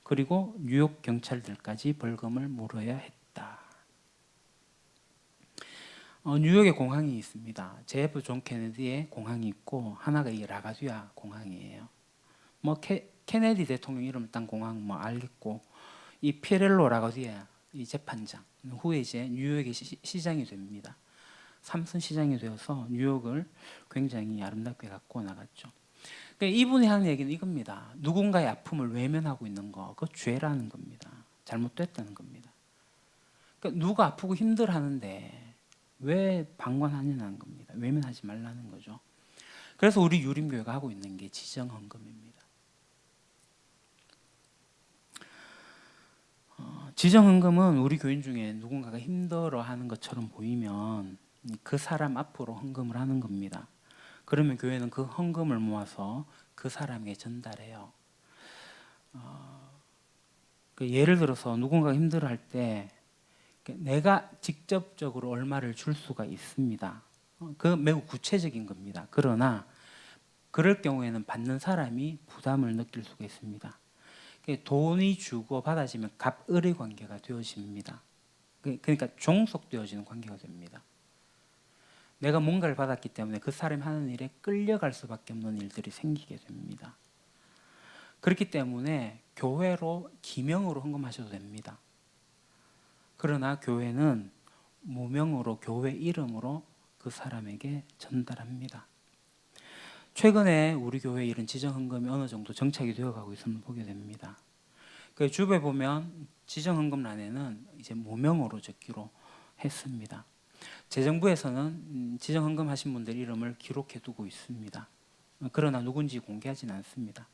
[SPEAKER 1] 그리고 뉴욕 경찰들까지 벌금을 물어야 했다. 뉴욕에 공항이 있습니다. JF 존 케네디의 공항이 있고 하나가 이 라가디아 공항이에요. 뭐 케네디 대통령 이름을 딴 공항 뭐 알겠고 이 피렐로 라가디아 이 재판장 후에 이제 뉴욕의 시장이 됩니다. 삼선 시장이 되어서 뉴욕을 굉장히 아름답게 갖고 나갔죠. 그러니까 이분이 하는 얘기는 이겁니다. 누군가의 아픔을 외면하고 있는 거, 그거 죄라는 겁니다. 잘못됐다는 겁니다. 그러니까 누가 아프고 힘들어하는데 왜 방관하냐는 겁니다. 외면하지 말라는 거죠. 그래서 우리 유림교회가 하고 있는 게 지정헌금입니다. 지정헌금은 우리 교인 중에 누군가가 힘들어하는 것처럼 보이면 그 사람 앞으로 헌금을 하는 겁니다. 그러면 교회는 그 헌금을 모아서 그 사람에게 전달해요. 예를 들어서 누군가가 힘들어할 때 내가 직접적으로 얼마를 줄 수가 있습니다. 그 매우 구체적인 겁니다. 그러나 그럴 경우에는 받는 사람이 부담을 느낄 수가 있습니다. 돈이 주고 받아지면 갑을의 관계가 되어집니다. 그러니까 종속되어지는 관계가 됩니다. 내가 뭔가를 받았기 때문에 그 사람이 하는 일에 끌려갈 수밖에 없는 일들이 생기게 됩니다. 그렇기 때문에 교회로 기명으로 헌금하셔도 됩니다. 그러나 교회는 무명으로 교회 이름으로 그 사람에게 전달합니다. 최근에 우리 교회 이런 지정헌금이 어느 정도 정착이 되어가고 있음을 보게 됩니다. 그 주변에 보면 지정헌금란에는 이제 무명으로 적기로 했습니다. 재정부에서는 지정헌금 하신 분들 이름을 기록해 두고 있습니다. 그러나 누군지 공개하지는 않습니다.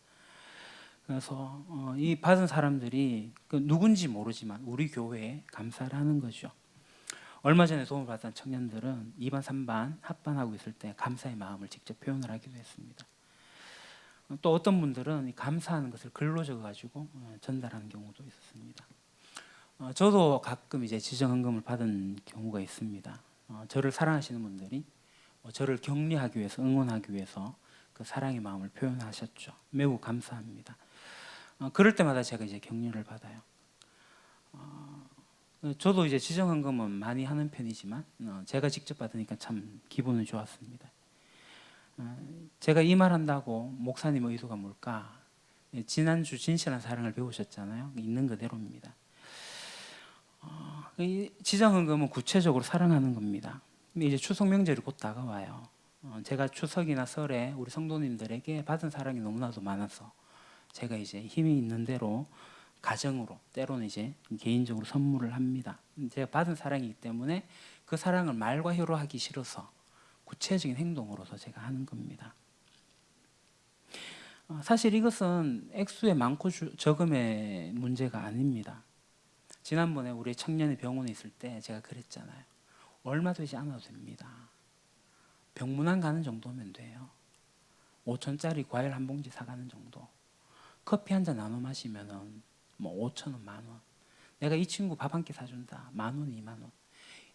[SPEAKER 1] 그래서 이 받은 사람들이 누군지 모르지만 우리 교회에 감사를 하는 거죠. 얼마 전에 도움을 받은 청년들은 2반, 3반 합반하고 있을 때 감사의 마음을 직접 표현을 하기도 했습니다. 또 어떤 분들은 감사하는 것을 글로 적어가지고 전달하는 경우도 있었습니다. 저도 가끔 이제 지정헌금을 받은 경우가 있습니다. 저를 사랑하시는 분들이 저를 격려하기 위해서 응원하기 위해서 그 사랑의 마음을 표현하셨죠. 매우 감사합니다. 그럴 때마다 제가 이제 격려를 받아요. 저도 이제 지정헌금은 많이 하는 편이지만 제가 직접 받으니까 참 기분은 좋았습니다. 제가 이 말 한다고 목사님 의도가 뭘까? 지난주 진실한 사랑을 배우셨잖아요. 있는 그대로입니다. 이 지정헌금은 구체적으로 사랑하는 겁니다. 근데 이제 추석 명절이 곧 다가와요. 제가 추석이나 설에 우리 성도님들에게 받은 사랑이 너무나도 많아서 제가 이제 힘이 있는 대로 가정으로 때로는 이제 개인적으로 선물을 합니다. 제가 받은 사랑이기 때문에 그 사랑을 말과 혀로 하기 싫어서 구체적인 행동으로서 제가 하는 겁니다. 사실 이것은 액수의 많고 적음의 문제가 아닙니다. 지난번에 우리 청년이 병원에 있을 때 제가 그랬잖아요. 얼마 되지 않아도 됩니다. 병문안 가는 정도면 돼요. 5천짜리 과일 한 봉지 사가는 정도. 커피 한 잔 나눠 마시면은 뭐 5,000원, 10,000원. 내가 이 친구 밥 한 끼 사준다. 10,000원, 20,000원.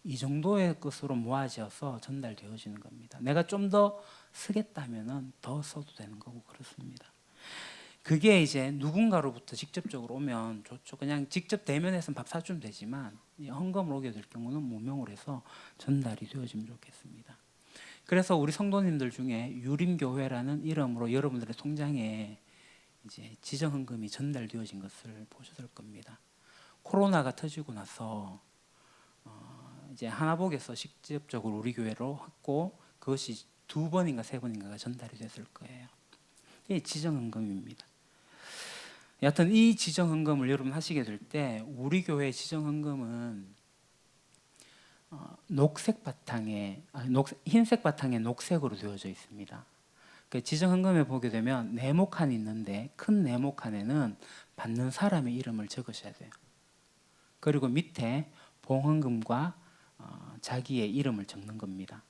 [SPEAKER 1] 이 정도의 것으로 모아져서 전달되어지는 겁니다. 내가 좀 더 쓰겠다면은 더 써도 되는 거고 그렇습니다. 그게 이제 누군가로부터 직접적으로 오면 좋죠. 그냥 직접 대면해서 밥 사주면 되지만 헌금으로 오게 될 경우는 무명으로 해서 전달이 되어지면 좋겠습니다. 그래서 우리 성도님들 중에 유림교회라는 이름으로 여러분들의 통장에 이제 지정헌금이 전달되어진 것을 보셨을 겁니다. 코로나가 터지고 나서 이제 하나복에서 직접적으로 우리 교회로 했고 그것이 2번인가 3번인가가 전달이 됐을 거예요. 이게 지정헌금입니다. 여하튼 이 지정헌금을 여러분 하시게 될 때 우리 교회 지정헌금은 녹색 바탕에 흰색 바탕에 녹색으로 되어져 있습니다. 그 지정헌금에 보게 되면 네모칸이 있는데 큰 네모칸에는 받는 사람의 이름을 적으셔야 돼요. 그리고 밑에 봉헌금과 자기의 이름을 적는 겁니다.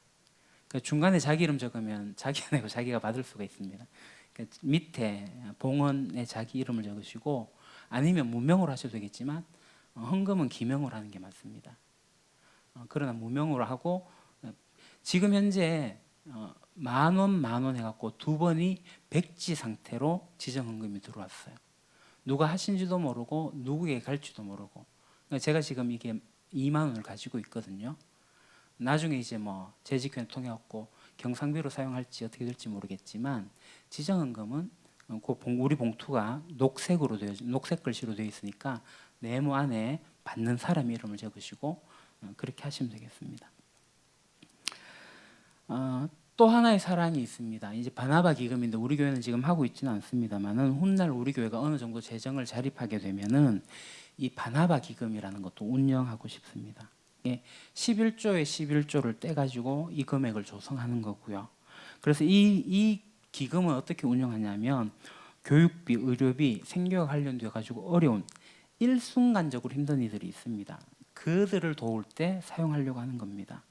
[SPEAKER 1] 그 중간에 자기 이름 적으면 자기가 내고 자기가 받을 수가 있습니다. 그 밑에 봉헌에 자기 이름을 적으시고 아니면 무명으로 하셔도 되겠지만 헌금은 기명으로 하는 게 맞습니다. 그러나 무명으로 하고 지금 현재 10,000원 해갖고 2번이 백지 상태로 지정헌금이 들어왔어요. 누가 하신지도 모르고 누구에게 갈지도 모르고 제가 지금 이게 2만 원을 가지고 있거든요. 나중에 이제 뭐 재직회를 통해 갖고 경상비로 사용할지 어떻게 될지 모르겠지만 지정헌금은 우리 봉투가 녹색으로 녹색 글씨로 되어 있으니까 네모 안에 받는 사람 이름을 적으시고 그렇게 하시면 되겠습니다. 또 하나의 사랑이 있습니다. 이제 바나바 기금인데 우리 교회는 지금 하고 있지는 않습니다만은 훗날 우리 교회가 어느 정도 재정을 자립하게 되면은 이 바나바 기금이라는 것도 운영하고 싶습니다. 11조에 11조를 떼가지고 이 금액을 조성하는 거고요. 그래서 이 기금은 어떻게 운영하냐면 교육비, 의료비, 생계와 관련되어 가지고 어려운 일순간적으로 힘든 이들이 있습니다. 그들을 도울 때 사용하려고 하는 겁니다.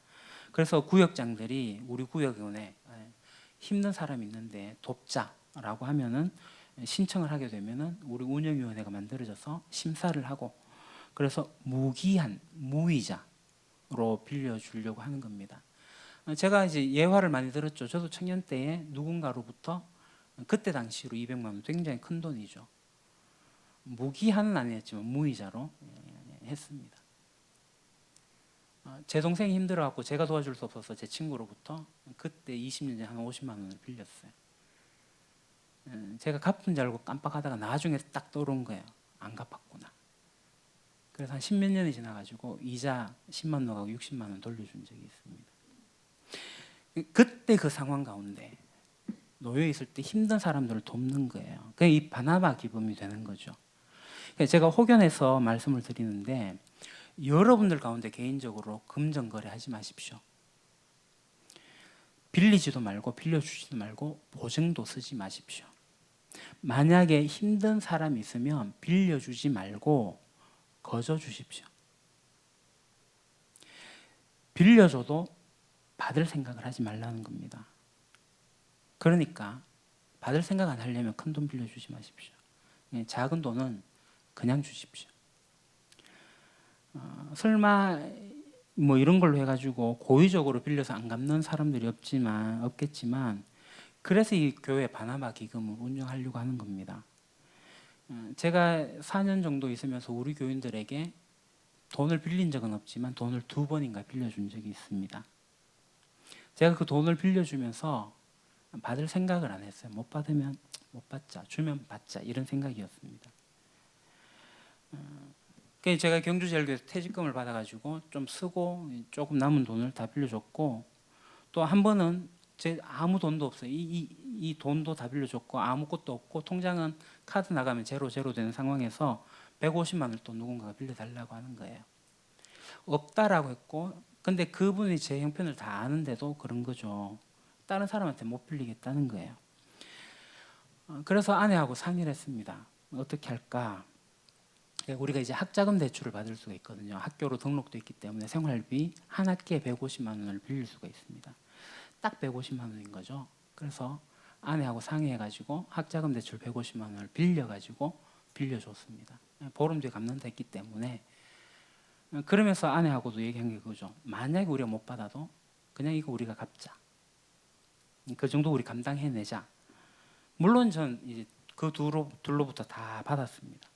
[SPEAKER 1] 그래서 구역장들이 우리 구역원에 힘든 사람이 있는데 돕자라고 하면은 신청을 하게 되면은 우리 운영위원회가 만들어져서 심사를 하고 그래서 무기한 무이자로 빌려주려고 하는 겁니다. 제가 이제 예화를 많이 들었죠. 저도 청년 때에 누군가로부터 그때 당시로 200만 원 굉장히 큰 돈이죠. 무기한은 아니었지만 무이자로 했습니다. 제 동생이 힘들어갖고 제가 도와줄 수 없어서 제 친구로부터 그때 20년 전에 한 50만 원을 빌렸어요. 제가 갚은 줄 알고 깜빡하다가 나중에 딱 떠오른 거예요. 안 갚았구나. 그래서 한 10몇 년이 지나가지고 이자 10만 원 나가고 60만 원 돌려준 적이 있습니다. 그때 그 상황 가운데 놓여 있을 때 힘든 사람들을 돕는 거예요. 그게 이 바나바 기금이 되는 거죠. 제가 혹연해서 말씀을 드리는데 여러분들 가운데 개인적으로 금전 거래하지 마십시오. 빌리지도 말고 빌려주지도 말고 보증도 쓰지 마십시오. 만약에 힘든 사람이 있으면 빌려주지 말고 거저 주십시오. 빌려줘도 받을 생각을 하지 말라는 겁니다. 그러니까 받을 생각 안 하려면 큰 돈 빌려주지 마십시오. 작은 돈은 그냥 주십시오. 설마 뭐 이런 걸로 해가지고 고의적으로 빌려서 안 갚는 사람들이 없겠지만 그래서 이 교회 바나바 기금을 운영하려고 하는 겁니다. 제가 4년 정도 있으면서 우리 교인들에게 돈을 빌린 적은 없지만 돈을 2번인가 빌려준 적이 있습니다. 제가 그 돈을 빌려주면서 받을 생각을 안 했어요. 못 받으면 못 받자, 주면 받자 이런 생각이었습니다. 그래서 제가 경주제일교에서 퇴직금을 받아가지고 좀 쓰고 조금 남은 돈을 다 빌려줬고 또 한 번은 제 아무 돈도 없어요. 이 돈도 다 빌려줬고 아무것도 없고 통장은 카드 나가면 제로 되는 상황에서 150만 원을 또 누군가가 빌려달라고 하는 거예요. 없다라고 했고 근데 그분이 제 형편을 다 아는데도 그런 거죠. 다른 사람한테 못 빌리겠다는 거예요. 그래서 아내하고 상의를 했습니다. 어떻게 할까? 우리가 이제 학자금 대출을 받을 수가 있거든요. 학교로 등록돼 있기 때문에 생활비 한 학기에 150만 원을 빌릴 수가 있습니다. 딱 150만 원인 거죠. 그래서 아내하고 상의해가지고 학자금 대출 150만 원을 빌려줬습니다. 보름 뒤에 갚는다 했기 때문에 그러면서 아내하고도 얘기한 게 그거죠. 만약에 우리가 못 받아도 그냥 이거 우리가 갚자. 그 정도 우리 감당해내자. 물론 전 이제 그 둘로부터 다 받았습니다.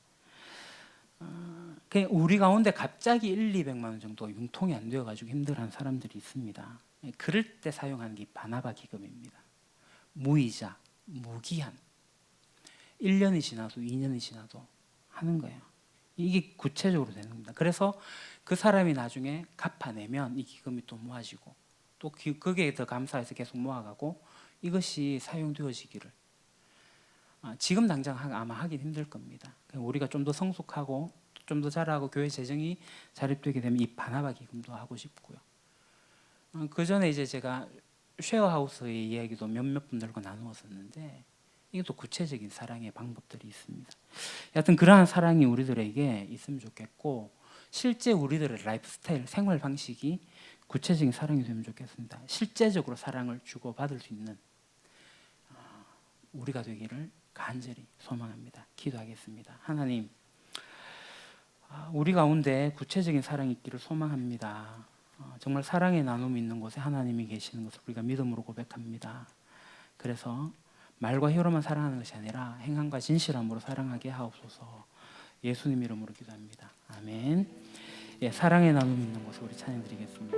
[SPEAKER 1] 우리 가운데 갑자기 1, 200만 원 정도 융통이 안 되어가지고 힘들어하는 사람들이 있습니다. 그럴 때 사용하는 게 바나바 기금입니다. 무이자, 무기한. 1년이 지나도 2년이 지나도 하는 거예요. 이게 구체적으로 되는 겁니다. 그래서 그 사람이 나중에 갚아내면 이 기금이 또 모아지고 또 거기에 더 감사해서 계속 모아가고 이것이 사용되어지기를 지금 당장 아마 하긴 힘들 겁니다. 우리가 좀 더 성숙하고 좀 더 잘하고 교회 재정이 자립되게 되면 이 바나바 기금도 하고 싶고요. 그 전에 이제 제가 쉐어하우스의 이야기도 몇몇 분들과 나누었었는데 이것도 구체적인 사랑의 방법들이 있습니다. 여하튼 그러한 사랑이 우리들에게 있으면 좋겠고 실제 우리들의 라이프 스타일, 생활 방식이 구체적인 사랑이 되면 좋겠습니다. 실제적으로 사랑을 주고받을 수 있는 우리가 되기를 간절히 소망합니다. 기도하겠습니다. 하나님, 우리 가운데 구체적인 사랑이 있기를 소망합니다. 정말 사랑의 나눔이 있는 곳에 하나님이 계시는 것을 우리가 믿음으로 고백합니다. 그래서 말과 혀로만 사랑하는 것이 아니라 행함과 진실함으로 사랑하게 하옵소서. 예수님 이름으로 기도합니다. 아멘. 예, 사랑의 나눔이 있는 곳에 우리 찬양 드리겠습니다.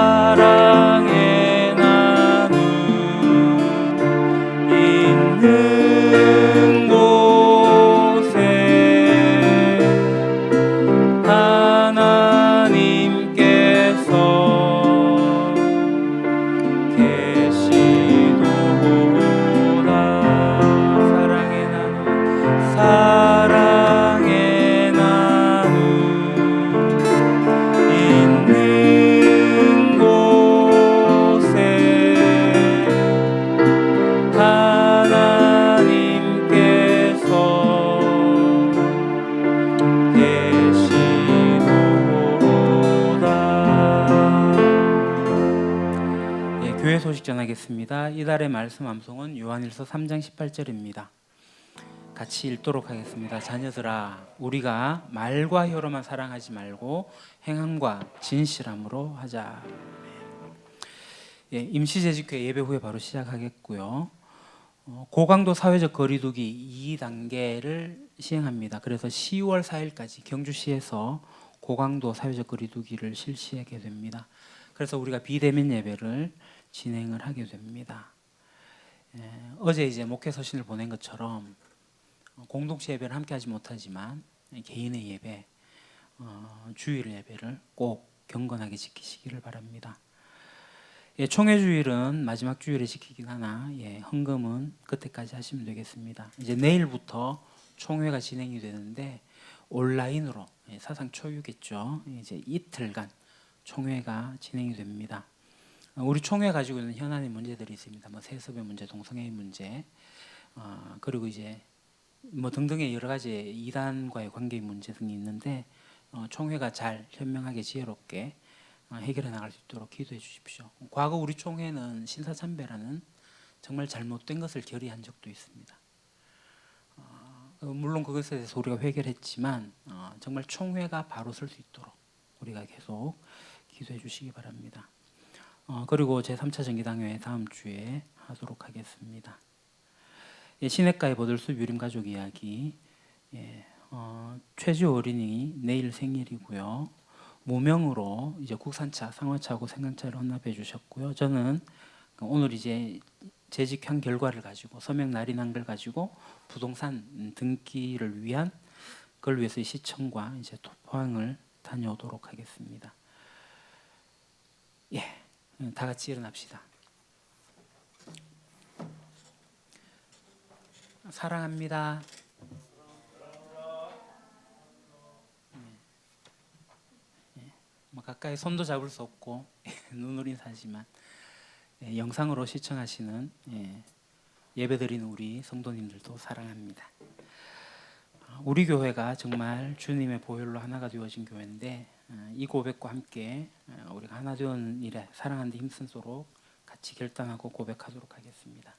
[SPEAKER 1] 사랑의 나눔 있는 곳에 하나님께서 계시도다. 사랑의 나눔, 사랑의 나눔 있는 곳에 하나님께서 계시도다. 예, 교회 소식 전하겠습니다. 이달의 말씀 암송은 요한일서 3장 18절입니다. 같이 읽도록 하겠습니다. 자녀들아, 우리가 말과 혀로만 사랑하지 말고 행함과 진실함으로 하자. 예, 임시재직회 예배 후에 바로 시작하겠고요. 고강도 사회적 거리두기 2단계를 시행합니다. 그래서 10월 4일까지 경주시에서 고강도 사회적 거리두기를 실시하게 됩니다. 그래서 우리가 비대면 예배를 진행을 하게 됩니다. 어제 이제 목회 서신을 보낸 것처럼 공동체 예배를 함께 하지 못하지만 개인의 예배, 주일 예배를 꼭 경건하게 지키시기를 바랍니다. 예, 총회 주일은 마지막 주일에 지키긴 하나 헌금은 그때까지 하시면 되겠습니다. 이제 내일부터 총회가 진행이 되는데 온라인으로 사상 초유겠죠. 이제 이틀간 총회가 진행이 됩니다. 우리 총회 가지고 있는 현안의 문제들이 있습니다. 뭐 세습의 문제, 동성애의 문제, 그리고 이제 뭐 등등의 여러 가지 이단과의 관계의 문제 등이 있는데 총회가 잘 현명하게 지혜롭게 해결해 나갈 수 있도록 기도해 주십시오. 과거 우리 총회는 신사참배라는 정말 잘못된 것을 결의한 적도 있습니다. 물론 그것에 대해서 우리가 회개했지만 정말 총회가 바로 설 수 있도록 우리가 계속 기도해 주시기 바랍니다. 그리고 제3차 정기당회회 다음 주에 하도록 하겠습니다. 시냇가의 버들숲 유림 가족 이야기. 최지호 어린이 내일 생일이고요. 무명으로 이제 국산차, 상화차하고 생강차를 헌납해 주셨고요. 저는 오늘 이제 재직한 결과를 가지고 서명 날인한 걸 가지고 부동산 등기를 위한 그걸 위해서 시청과 이제 포항을 다녀오도록 하겠습니다. 예, 다 같이 일어납시다. 사랑합니다. 뭐 가까이 손도 잡을 수 없고 눈으로 인사하지만 영상으로 시청하시는 예배드리는 우리 성도님들도 사랑합니다. 우리 교회가 정말 주님의 보혈로 하나가 되어진 교회인데 이 고백과 함께 우리가 하나 되는 일에 사랑하는 데 힘쓰도록 같이 결단하고 고백하도록 하겠습니다.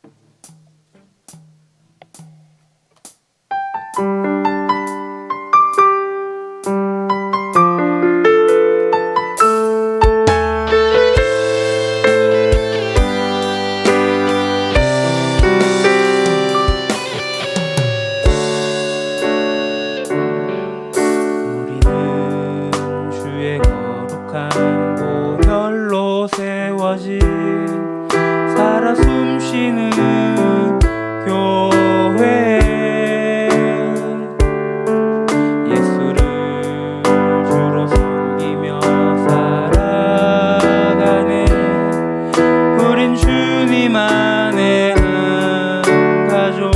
[SPEAKER 1] 아버지 살아 숨쉬는 교회 예수를 주로 섬기며 살아가네. 우린 주님 안에 한 가족.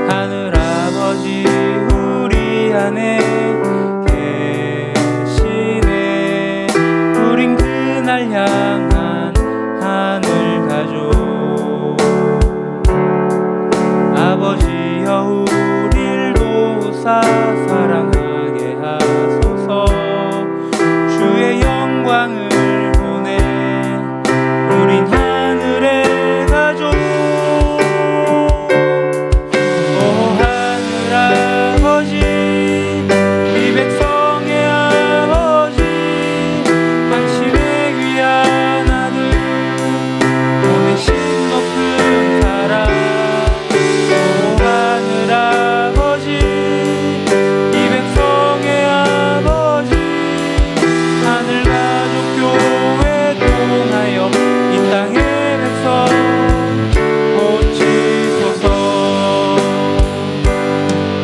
[SPEAKER 1] 하늘 아버지 우리 안에 계시네. 우린 그날 향한 하늘 가족. 아버지여 우릴 도우사 사랑하게 하소서. 주의 영광을 보내 우린 하늘의 가족. 오 하늘 아버지 이 백성의 아버지 당신의 귀한 아들 보내신 높은 사랑. 오 하늘 아버지 이 백성의 아버지 하늘 가족 교회 통하여 이 땅의 백성 고치소서.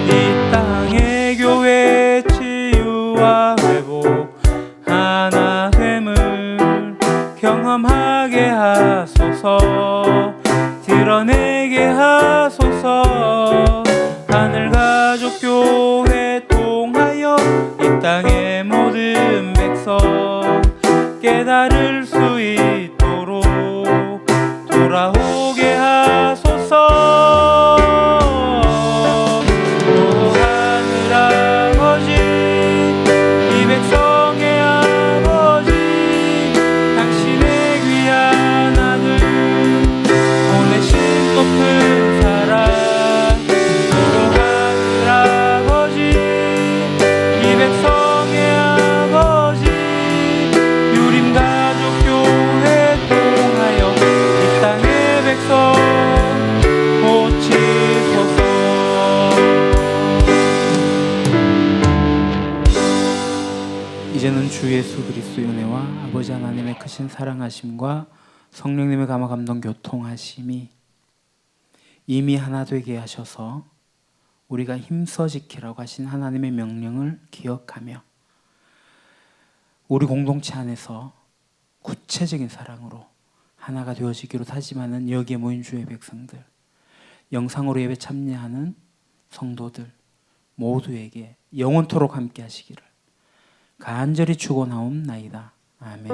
[SPEAKER 1] 이 땅의 교회 치유와 회복 하나됨을 경험하게 하소서. 드러내게 하소서. 하늘 가족 교회 통하여 이 땅의 모든 백성 깨달을 수 있도록 돌아오게 하소서. 오 하늘 아버지 이 백성의 아버지 당신의 귀한 아들 보내신 높은 사랑. 오 하늘 아버지 이 백성의 아버지 유림 가족 교회 통하여 이 땅의 백성 고치소서. 이제는 주 예수 그리스도의 은혜와 아버지 하나님의 크신 사랑하심과 성령님의 감화 감동 교통하심이 이미 하나 되게 하셔서 우리가 힘써 지키라고 하신 하나님의 명령을 기억하며 우리 공동체 안에서 구체적인 사랑으로 하나가 되어지기로 다짐하는 여기에 모인 주의 백성들, 영상으로 예배 참여하는 성도들 모두에게 영원토록 함께 하시기를 간절히 축원하옵나이다. 아멘.